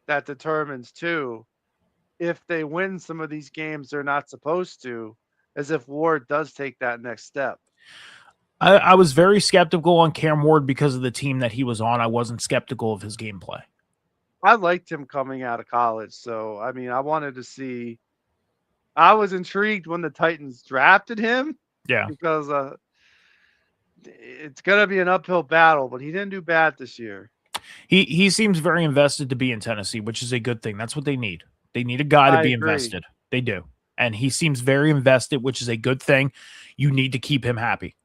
that determines too if they win some of these games they're not supposed to, as if Ward does take that next step. I was very skeptical on Cam Ward because of the team that he was on. I wasn't skeptical of his gameplay. I liked him coming out of college. So, I mean, I wanted to see. I was intrigued when the Titans drafted him. Yeah. Because it's going to be an uphill battle, but he didn't do bad this year. He seems very invested to be in Tennessee, which is a good thing. That's what they need. They need a guy to be invested. They do. And he seems very invested, which is a good thing. You need to keep him happy.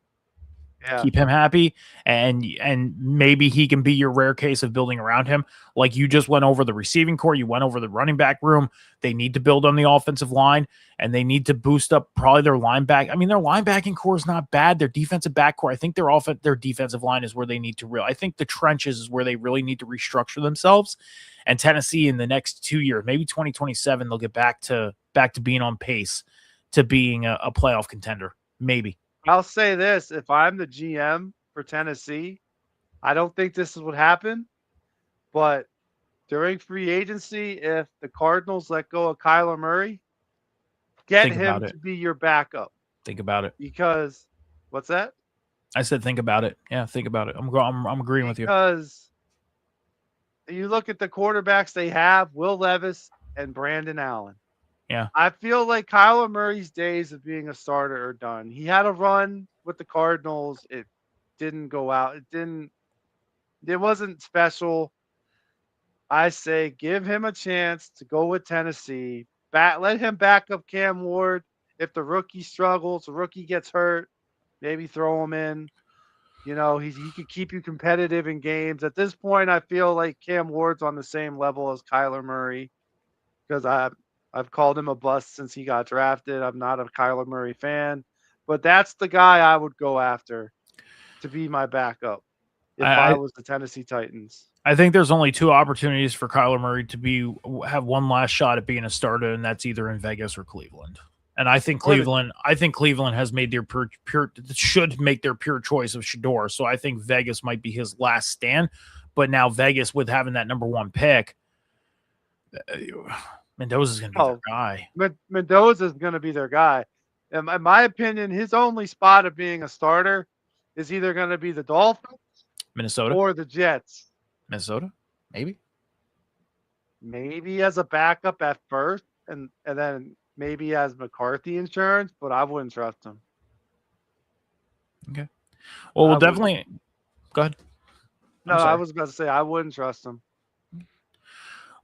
Yeah. Keep him happy, and maybe he can be your rare case of building around him. Like you just went over the receiving core, you went over the running back room. They need to build on the offensive line, and they need to boost up probably their lineback. I mean, their linebacking core is not bad. Their defensive back core, I think their defensive line is where they need to I think the trenches is where they really need to restructure themselves. And Tennessee in the next 2 years, maybe 2027, they'll get back to being on pace to being a playoff contender. Maybe. I'll say this. If I'm the GM for Tennessee, I don't think this would happen. But during free agency, if the Cardinals let go of Kyler Murray, get Think him about it. to be your backup. Think about it. Because what's that? I said think about it. Yeah, think about it. I'm agreeing with you. Because you look at the quarterbacks they have, Will Levis and Brandon Allen. Yeah. I feel like Kyler Murray's days of being a starter are done. He had a run with the Cardinals. It didn't go out. It wasn't special. I say give him a chance to go with Tennessee. Let him back up Cam Ward. If the rookie struggles, the rookie gets hurt, maybe throw him in. You know, he could keep you competitive in games. At this point, I feel like Cam Ward's on the same level as Kyler Murray because I've called him a bust since he got drafted. I'm not a Kyler Murray fan, but that's the guy I would go after to be my backup if I was the Tennessee Titans. I think there's only two opportunities for Kyler Murray to have one last shot at being a starter, and that's either in Vegas or Cleveland. And I think Cleveland has made their should make their pure choice of Shador. So I think Vegas might be his last stand. But now Vegas, with having that number one pick, Mendoza's going to be their guy. Mendoza's going to be their guy. In my opinion, his only spot of being a starter is either going to be the Dolphins, Minnesota, or the Jets. Minnesota, maybe as a backup at first, and then maybe as McCarthy insurance, but I wouldn't trust him. Okay. Well, we'll definitely go ahead. No, I was going to say I wouldn't trust him.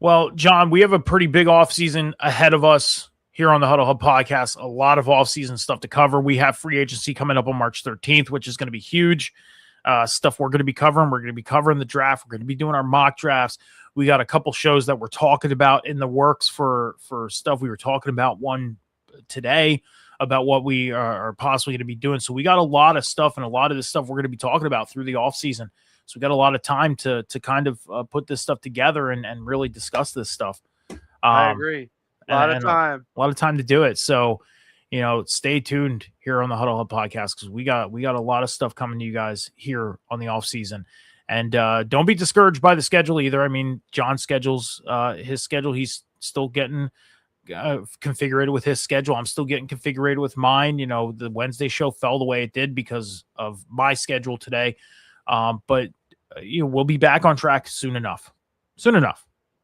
Well, John, we have a pretty big offseason ahead of us here on the Huddle Hub podcast. A lot of offseason stuff to cover. We have free agency coming up on March 13th, which is going to be huge. Stuff we're going to be covering. We're going to be covering the draft. We're going to be doing our mock drafts. We got a couple shows that we're talking about in the works for stuff we were talking about one today about what we are possibly going to be doing. So we got a lot of stuff, and a lot of this stuff we're going to be talking about through the offseason. So we got a lot of time to kind of put this stuff together and really discuss this stuff. I agree. A lot of time to do it. So, stay tuned here on the Huddle Hub podcast because we got a lot of stuff coming to you guys here on the off season. And don't be discouraged by the schedule either. I mean, John's schedules, his schedule, he's still getting configured with his schedule. I'm still getting configured with mine. The Wednesday show fell the way it did because of my schedule today. But we'll be back on track soon enough.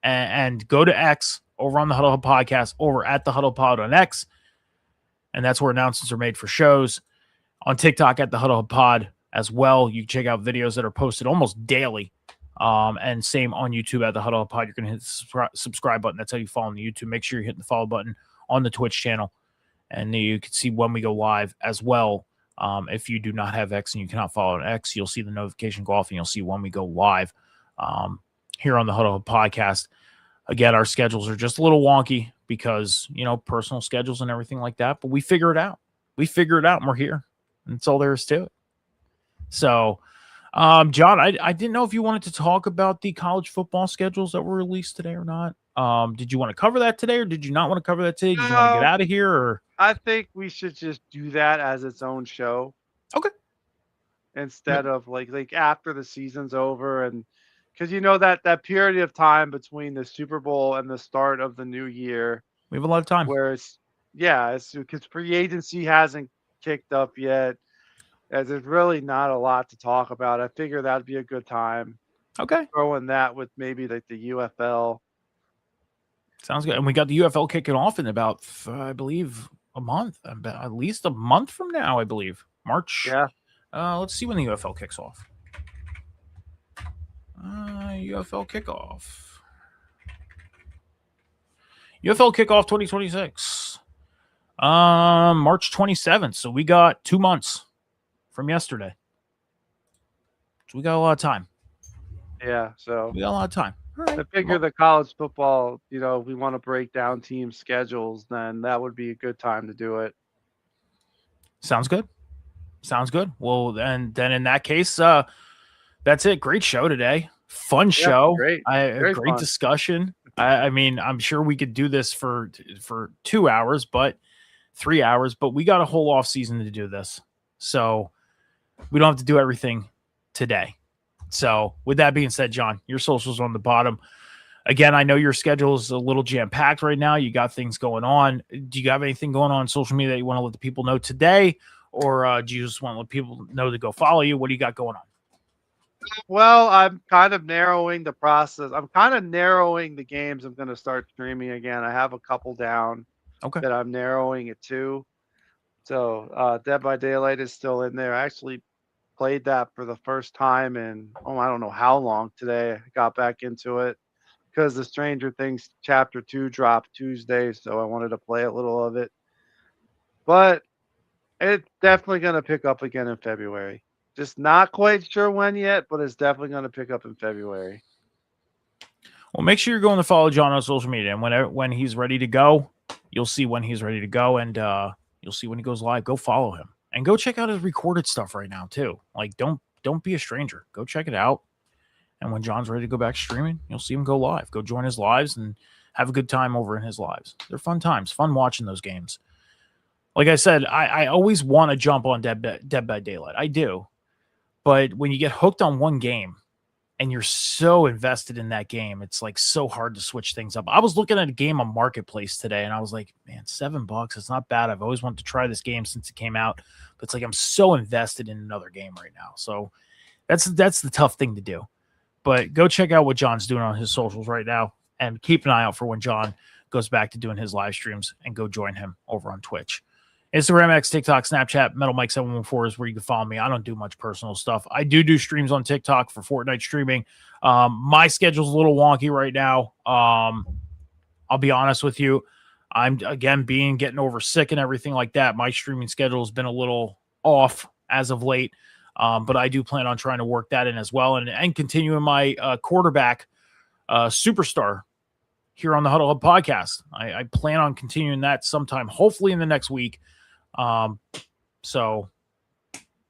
And go to X over on the Huddle Hub podcast, over at the Huddle Pod on X. And that's where announcements are made for shows. On TikTok at the Huddle Hub Pod as well. You can check out videos that are posted almost daily. And same on YouTube at the Huddle Hub Pod. You're going to hit the subscribe button. That's how you follow on YouTube. Make sure you're hitting the follow button on the Twitch channel. And you can see when we go live as well. If you do not have X and you cannot follow on X, you'll see the notification go off and you'll see when we go live here on the Huddle Hub podcast. Again, our schedules are just a little wonky because, personal schedules and everything like that, but we figure it out. And we're here. And that's all there is to it. So, John, I didn't know if you wanted to talk about the college football schedules that were released today or not. Did you want to cover that today or did you not want to cover that today? Did you want to get out of here? Or I think we should just do that as its own show. Okay. Instead of like after the season's over, and because that period of time between the Super Bowl and the start of the new year, we have a lot of time. Where it's because free agency hasn't kicked up yet, as there's really not a lot to talk about. I figure that'd be a good time. Okay. Throwing that with maybe like the UFL. Sounds good. And we got the UFL kicking off in about, I believe, a month. At least a month from now, I believe. March. Yeah. Let's see when the UFL kicks off. UFL kickoff. UFL kickoff 2026. March 27th. So we got 2 months from yesterday. So we got a lot of time. Yeah, so We got a lot of time. All right. I figure the college football, if we want to break down team schedules, then that would be a good time to do it. Sounds good. Sounds good. Well, then in that case, that's it. Great show today. Fun show. Great. A Very great fun. discussion. I mean, I'm sure we could do this for 2 hours, but 3 hours, but we got a whole off season to do this. So we don't have to do everything today. So with that being said, John, your socials on the bottom. Again, I know your schedule is a little jam-packed right now. You got things going on. Do you have anything going on social media that you want to let the people know today? Or do you just want to let people know to go follow you? What do you got going on? Well, I'm kind of narrowing the process. I'm kind of narrowing the games I'm going to start streaming again. I have a couple down that I'm narrowing it to. So Dead by Daylight is still in there. I actually played that for the first time in, I don't know how long today. I got back into it because the Stranger Things Chapter 2 dropped Tuesday, so I wanted to play a little of it. But it's definitely going to pick up again in February. Just not quite sure when yet, but it's definitely going to pick up in February. Well, make sure you're going to follow John on social media, and when he's ready to go, you'll see when he's ready to go, and you'll see when he goes live. Go follow him, and go check out his recorded stuff right now too. Like, don't be a stranger. Go check it out, and when John's ready to go back streaming, you'll see him go live. Go join his lives and have a good time over in his lives. They're fun times, fun watching those games. Like I said, I always want to jump on Dead by Daylight. I do. But when you get hooked on one game and you're so invested in that game, it's like so hard to switch things up. I was looking at a game on Marketplace today and I was like, man, $7. It's not bad. I've always wanted to try this game since it came out. But it's like I'm so invested in another game right now. So that's the tough thing to do. But go check out what John's doing on his socials right now and keep an eye out for when John goes back to doing his live streams, and go join him over on Twitch. Instagram, X, TikTok, Snapchat, Metal Mike 714 is where you can follow me. I don't do much personal stuff. I do streams on TikTok for Fortnite streaming. My schedule's a little wonky right now. I'll be honest with you. I'm, again, getting over sick and everything like that. My streaming schedule has been a little off as of late. But I do plan on trying to work that in as well, and continuing my quarterback superstar here on the Huddle Hub podcast. I plan on continuing that sometime, hopefully in the next week. So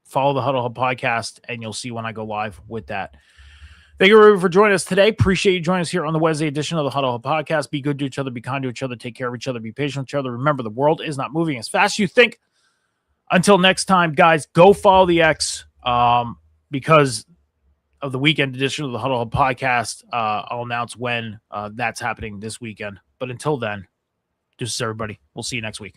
follow the Huddle Hub podcast and you'll see when I go live with that. Thank you everybody for joining us today. Appreciate you joining us here on the Wednesday edition of the Huddle Hub podcast. Be good to each other, be kind to each other, take care of each other, be patient with each other. Remember, the world is not moving as fast as you think. Until next time, guys, go follow the X, because of the weekend edition of the Huddle Hub podcast. I'll announce when that's happening this weekend. But until then, deuces everybody. We'll see you next week.